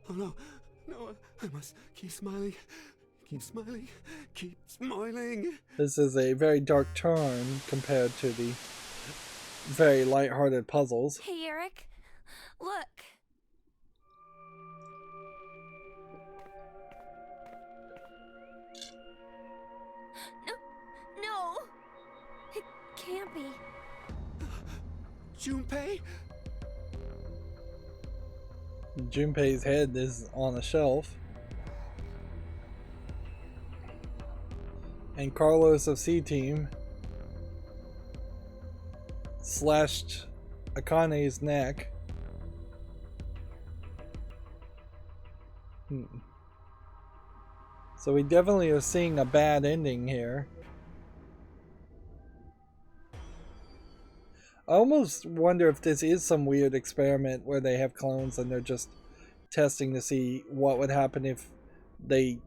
Oh no, I must keep smiling. Keep smiling. Keep smiling. This is a very dark turn compared to the very lighthearted puzzles. Hey, Eric. Look. No. It can't be. Junpei? Junpei's head is on a shelf. And Carlos of C-Team slashed Akane's neck. So we definitely are seeing a bad ending here. I almost wonder if this is some weird experiment where they have clones and they're just testing to see what would happen if they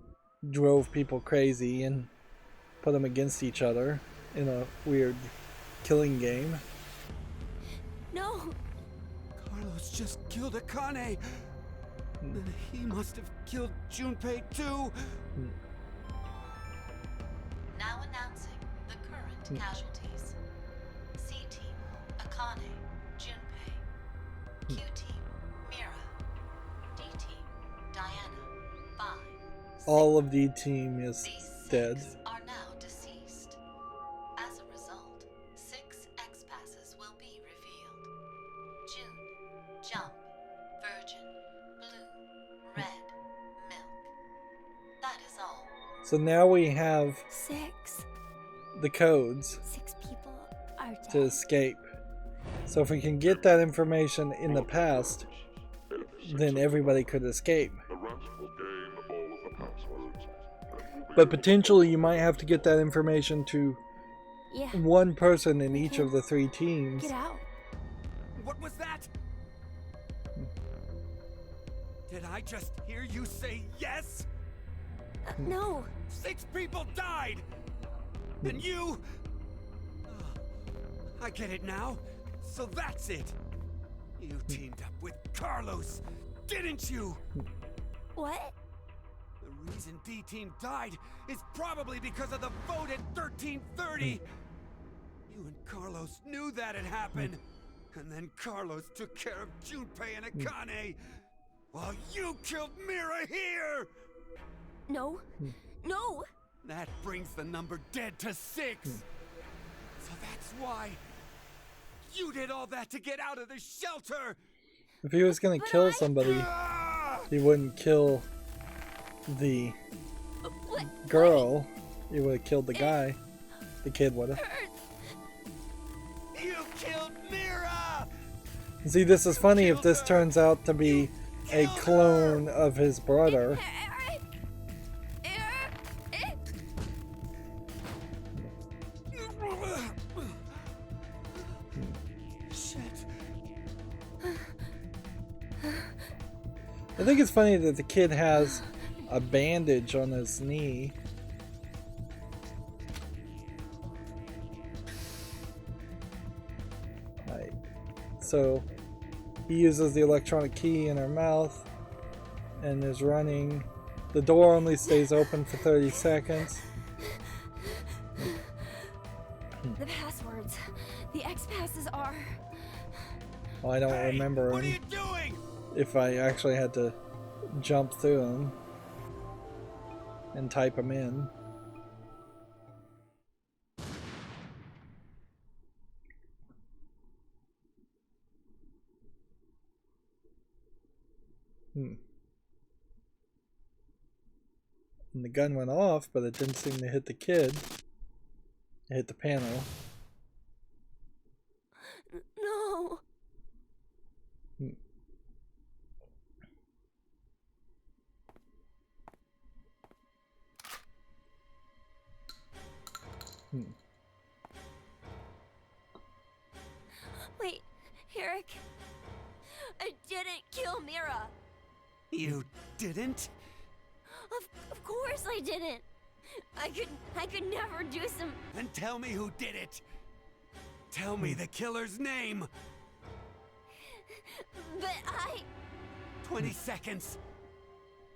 drove people crazy and put them against each other in a weird killing game. No! Carlos just killed Akane. Then he must have killed Junpei too. Now announcing the current casualties. C-Team, Akane, Junpei. Q-Team, Mira. D-Team, Diana, 5. All of the team is These dead. 6 are now deceased. As a result, 6 X-Passes will be revealed. June, Jump, Virgin, Blue, Red, Milk. That is all. So now we have 6. the codes 6 people are dead. to escape. So if we can get that information in the past, then everybody could escape. But potentially you might have to get that information to Yeah. one person in each of the 3 teams. Get out. What was that? Did I just hear you say yes? No. 6 people died! And you... I get it now. So that's it. You teamed up with Carlos, didn't you? What? The reason D-Team died is probably because of the vote at 1330. You and Carlos knew that had happened. And then Carlos took care of Junpei and Akane. While you killed Mira here! No. No! That brings the number dead to 6. So that's why you did all that to get out of the shelter. If he was gonna kill somebody, Ah! he wouldn't kill the What? girl. He would have killed the guy. The kid would have. Hurts. You killed Mira! See, this is funny if this turns out to be a clone of his brother. Shit. I think it's funny that the kid has a bandage on his knee. Right. So he uses the electronic key in her mouth and is running. The door only stays open for 30 seconds. The passwords. The X-passes are... Well, I don't Hey, remember what are you him, doing? if I actually had to jump through them and type them in. And the gun went off, but it didn't seem to hit the kid. It hit the panel. No. Wait, Eric. I didn't kill Mira. You didn't? Of course I didn't. I could never do some... Then tell me who did it. Tell me the killer's name. But I... 20 seconds.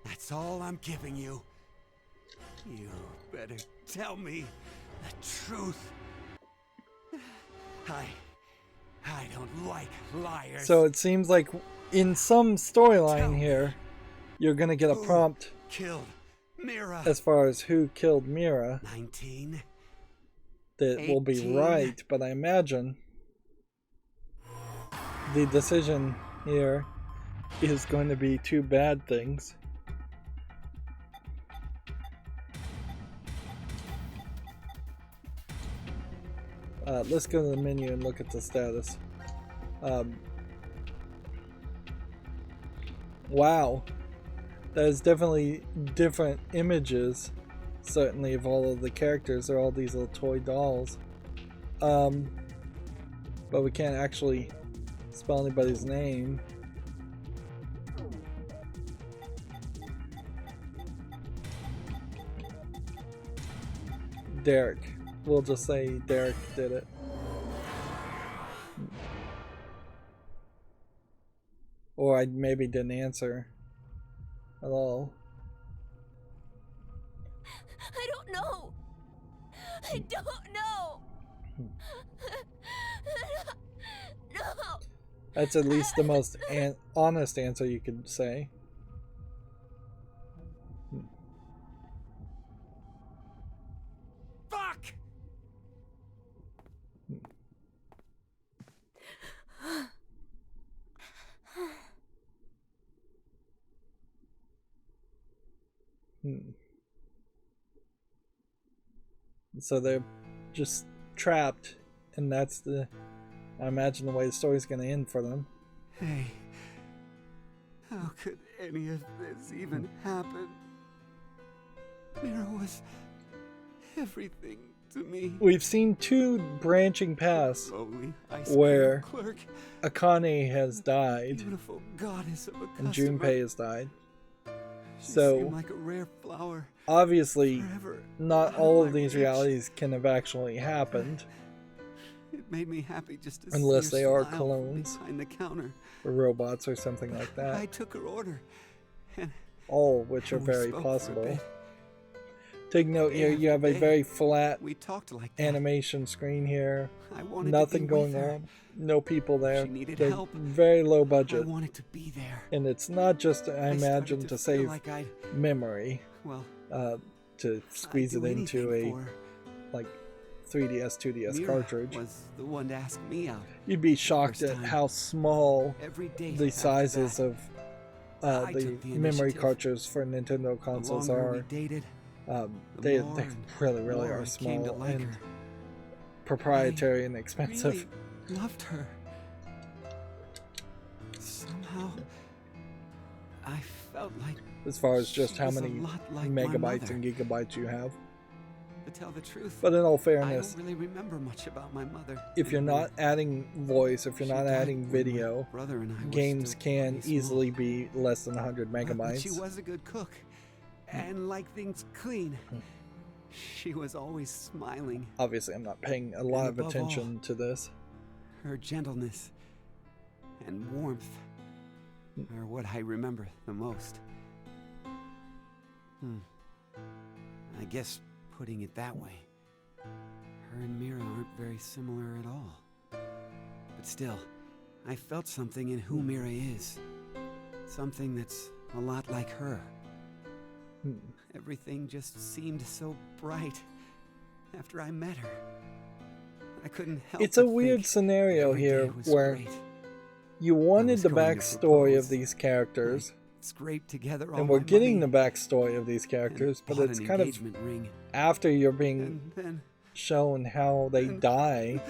That's all I'm giving you. You better tell me the truth. I don't like liars. So it seems like in some storyline here, you're gonna get a prompt Killed Mira. as far as who killed Mira 19. that will be 18. right, but I imagine the decision here is going to be 2 bad things. Let's go to the menu and look at the status. Wow, that is definitely different images, certainly, of all of the characters. They're all these little toy dolls. But we can't actually spell anybody's name. Derek. We'll just say Derek did it. Or I maybe didn't answer at all. I don't know. I don't know. No. That's at least the most honest answer you could say. Fuck! So they're just trapped, and that's the, I imagine, the way the story's going to end for them. Hey, how could any of this even happen? Mira was everything to me. We've seen two branching paths Lonely ice where cream clerk, Akane has died beautiful goddess of a and customer. Junpei has died. She So seemed like a rare flower. Obviously, Forever not out of all my of these reach. realities can have actually happened, It made me happy just to unless see her they are smile clones behind the counter. or robots or something like I that. took her order, and All which are we very spoke for a possible. bit. Take note here, you have a very flat We talked like that. animation screen here. I wanted Nothing to be with going her. on. No people there. She needed They're help. very low I budget. wanted to be there. And it's not just, I started imagine, to feel save like I'd, memory, well, to squeeze I'd it do into anything a for her. like 3DS, 2DS Mira cartridge. was the one to ask me out. You'd be shocked first at time. how small Every day the after sizes that, of I the took the memory initiative. cartridges for Nintendo The consoles longer we are. dated, the They more and really more are I came to small like and her. proprietary and expensive. Really loved her. Somehow, I felt like, As far as just she how was a many lot like my megabytes mother. and gigabytes you have. to tell the truth, But in all I fairness, don't really remember much about my mother. if you're anymore. not adding voice, if you're She not died adding when my video, brother and I were games still can pretty small. easily be less than 100 But she megabytes. was a good cook and liked things clean. She was always smiling. Obviously, I'm not paying a lot of above attention to this. Her gentleness and warmth are what I remember the most. I guess putting it that way, her and Mira aren't very similar at all. But still, I felt something in who Mira is. Something that's a lot like her. Everything just seemed so bright after I met her. I couldn't help It's a but weird think scenario every here day was where great. you wanted was the going to backstory of propose. these characters, Scraped together all and we're my getting money the backstory of these and characters, but bought it's an kind of engagement ring. after you're being And then shown how they and- die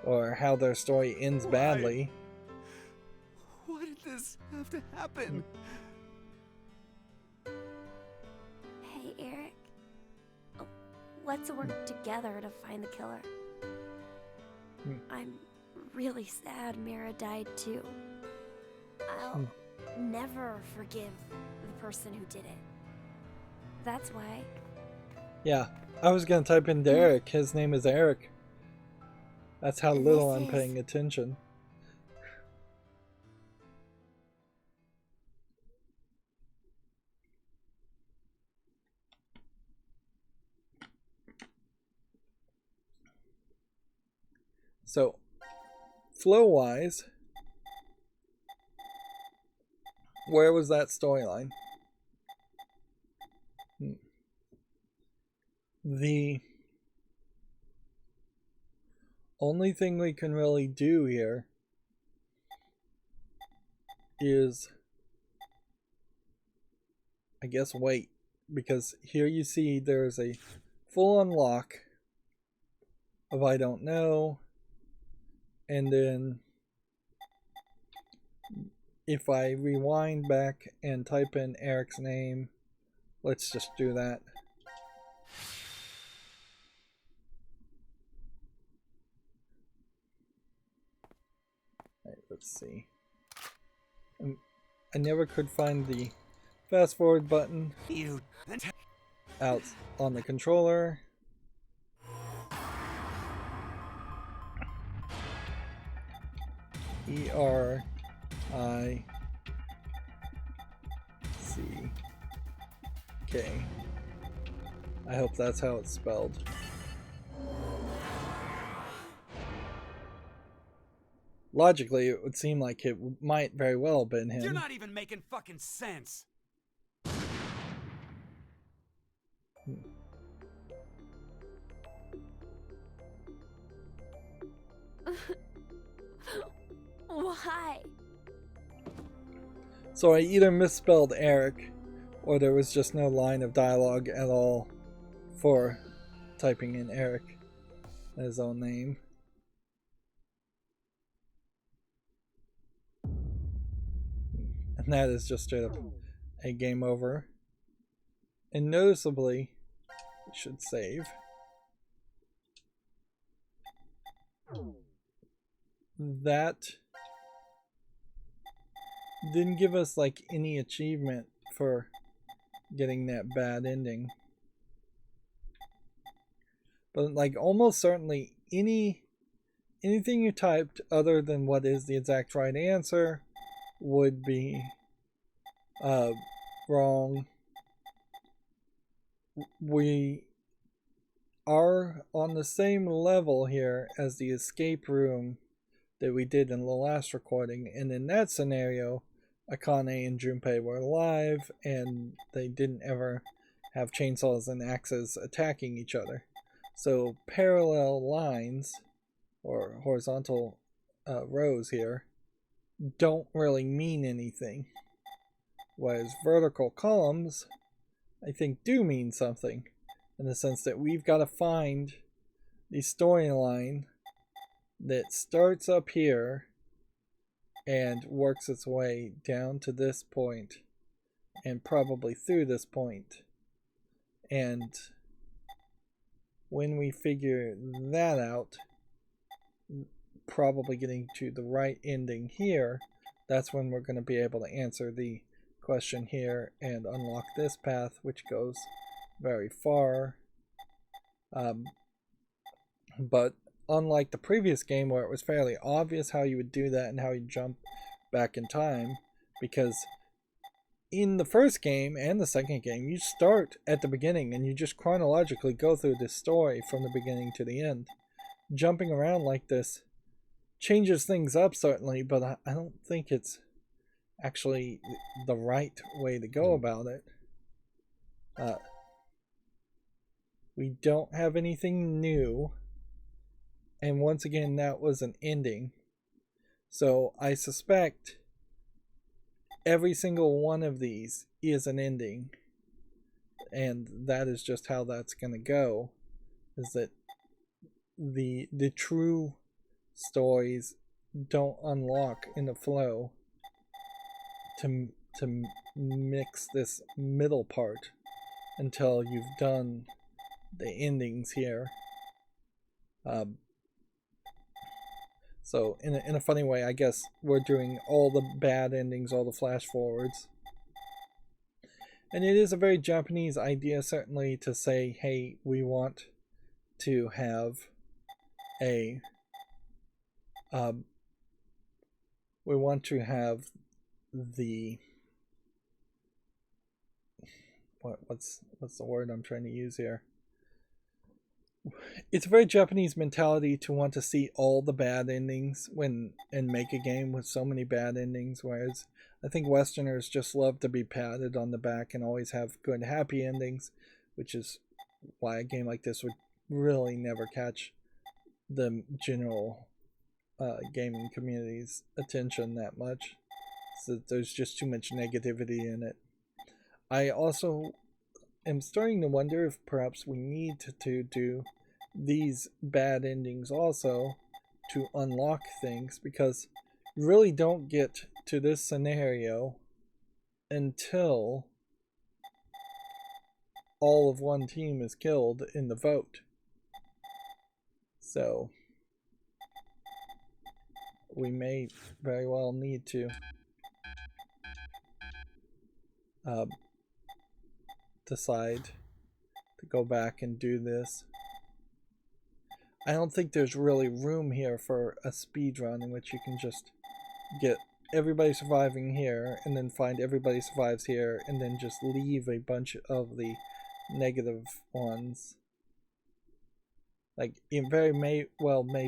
or how their story ends Why? badly. why did this have to happen? Hey, Eric. Oh, let's work together to find the killer. I'm really sad Mira died too. I'll never forgive the person who did it. That's why. Yeah, I was gonna type in Derek. His name is Eric. That's how little I'm This is- paying attention. So, flow-wise, where was that storyline? The only thing we can really do here is, I guess, wait, because here you see there's a full unlock of I don't know, and then if I rewind back and type in Eric's name, let's just do that. let's see. I never could find the fast forward button out on the controller. E-R-I-C-K. I hope that's how it's spelled. Logically, it would seem like it might very well have been him. You're not even making fucking sense. Why? So I either misspelled Eric, or there was just no line of dialogue at all for typing in Eric as his own name. And that is just straight up a game over. And noticeably, we should save. That didn't give us like any achievement for getting that bad ending. But like almost certainly anything you typed other than what is the exact right answer would be wrong. We are on the same level here as the escape room that we did in the last recording, and in that scenario Akane and Junpei were alive and they didn't ever have chainsaws and axes attacking each other. So parallel lines or horizontal rows here don't really mean anything, whereas vertical columns I think do mean something, in the sense that we've got to find the storyline that starts up here and works its way down to this point and probably through this point. And when we figure that out, probably getting to the right ending here, that's when we're going to be able to answer the question here and unlock this path, which goes very far. But unlike the previous game where it was fairly obvious how you would do that and how you jump back in time, because in the first game and the second game you start at the beginning and you just chronologically go through this story from the beginning to the end. Jumping around like this changes things up certainly, but I don't think it's actually the right way to go about it. We don't have anything new, and once again that was an ending, so I suspect every single one of these is an ending, and that is just how that's going to go, is that the true stories don't unlock in the flow to mix this middle part until you've done the endings here. So in a funny way, I guess we're doing all the bad endings, all the flash forwards. And it is a very Japanese idea, certainly, to say, hey, we want to have a the what's the word I'm trying to use here? It's a very Japanese mentality to want to see all the bad endings and make a game with so many bad endings, whereas I think Westerners just love to be patted on the back and always have good happy endings, which is why a game like this would really never catch the general gaming community's attention that much. So there's just too much negativity in it. I also am starting to wonder if perhaps we need to do these bad endings also to unlock things, because you really don't get to this scenario until all of one team is killed in the vote. So we may very well need to decide to go back and do this. I don't think there's really room here for a speed run in which you can just get everybody surviving here and then find everybody survives here and then just leave a bunch of the negative ones. Like, it very may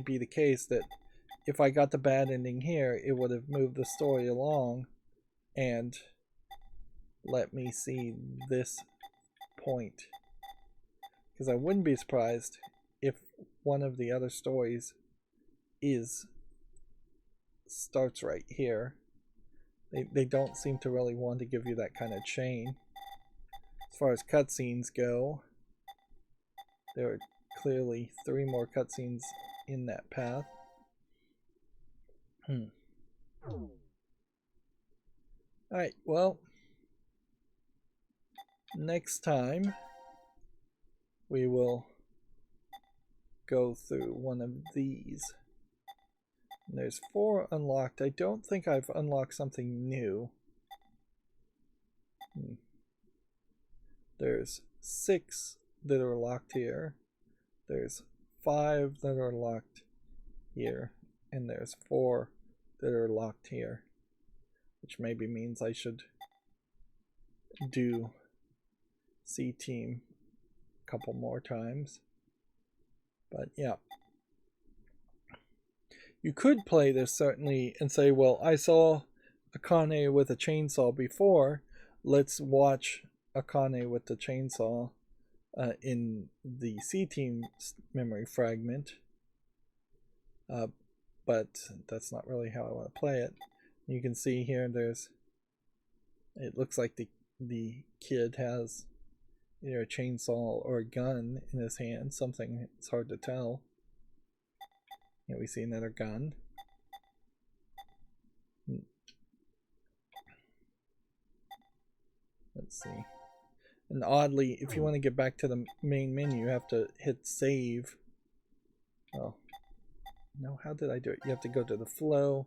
be the case that if I got the bad ending here, it would have moved the story along and let me see this point. Because I wouldn't be surprised if one of the other stories starts right here. They don't seem to really want to give you that kind of chain. As far as cutscenes go, there are clearly 3 more cutscenes in that path. Alright, well, next time we will go through one of these. And there's 4 unlocked. I don't think I've unlocked something new. There's 6 that are locked here. There's 5 that are locked here. And there's 4 that are locked here. Which maybe means I should do C-Team a couple more times. But yeah. You could play this certainly and say, well, I saw Akane with a chainsaw before. Let's watch Akane with the chainsaw in the C-Team memory fragment. But that's not really how I want to play it. You can see here it looks like the kid has either a chainsaw or a gun in his hand. Something, it's hard to tell. Here we see another gun. Let's see. And oddly, if you want to get back to the main menu, you have to hit save. Oh. No, how did I do it? You have to go to the flow,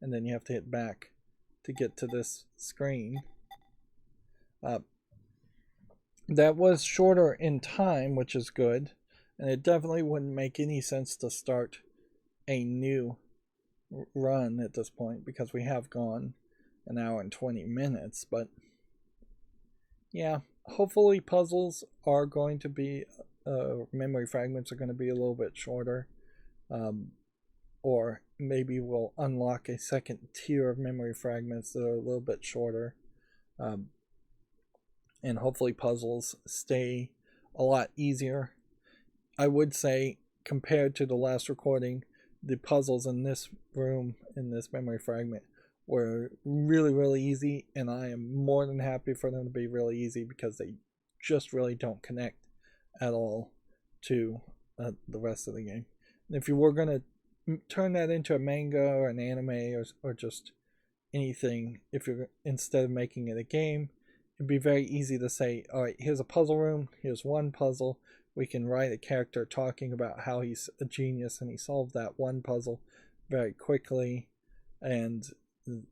and then you have to hit back to get to this screen. That was shorter in time, which is good. And it definitely wouldn't make any sense to start a new run at this point, because we have gone an hour and 20 minutes. But yeah, hopefully puzzles are going to be, memory fragments are going to be a little bit shorter. Or maybe we'll unlock a second tier of memory fragments that are a little bit shorter. And hopefully puzzles stay a lot easier. I would say, compared to the last recording, the puzzles in this room, in this memory fragment, were really, really easy, and I am more than happy for them to be really easy because they just really don't connect at all to the rest of the game. And if you were going to turn that into a manga or an anime or just anything, if you're, instead of making it a game, it'd be very easy to say, all right, here's a puzzle room, here's one puzzle. We can write a character talking about how he's a genius and he solved that one puzzle very quickly and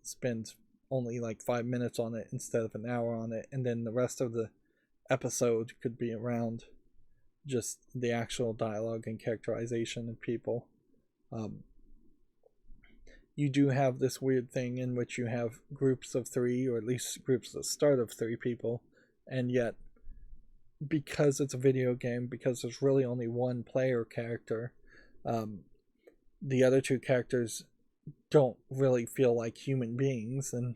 spend only like 5 minutes on it instead of an hour on it, and then the rest of the episode could be around just the actual dialogue and characterization of people. You do have this weird thing in which you have groups of 3, or at least groups that start of 3 people, and yet because it's a video game, because there's really only one player character, the other 2 characters don't really feel like human beings, and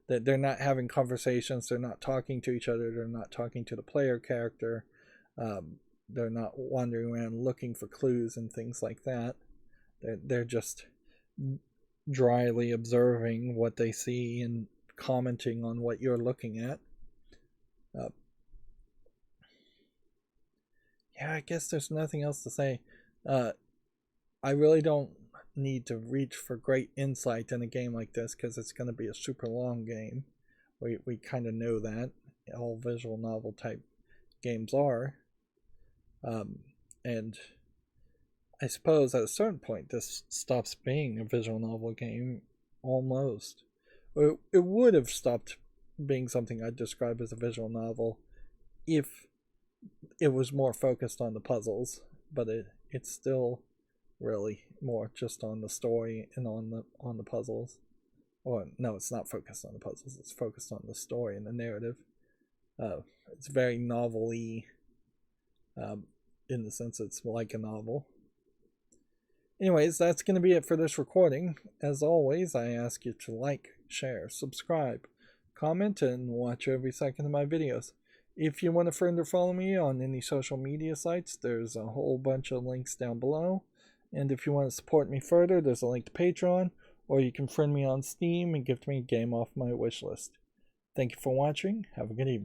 that they're not having conversations, they're not talking to each other, they're not talking to the player character, they're not wandering around looking for clues and things like that. They're just dryly observing what they see and commenting on what you're looking at. Yeah, I guess there's nothing else to say. I really don't need to reach for great insight in a game like this because it's going to be a super long game. We kind of know that. All visual novel type games are. And I suppose at a certain point this stops being a visual novel game, almost. Or it would have stopped being something I'd describe as a visual novel if it was more focused on the puzzles, but it's still really more just on the story and on the puzzles. Or no, it's not focused on the puzzles, it's focused on the story and the narrative. It's very novel-y, in the sense it's like a novel. Anyways, that's going to be it for this recording. As always, I ask you to like, share, subscribe, comment, and watch every second of my videos. If you want to friend or follow me on any social media sites, there's a whole bunch of links down below. And if you want to support me further, there's a link to Patreon, or you can friend me on Steam and gift me a game off my wishlist. Thank you for watching. Have a good evening.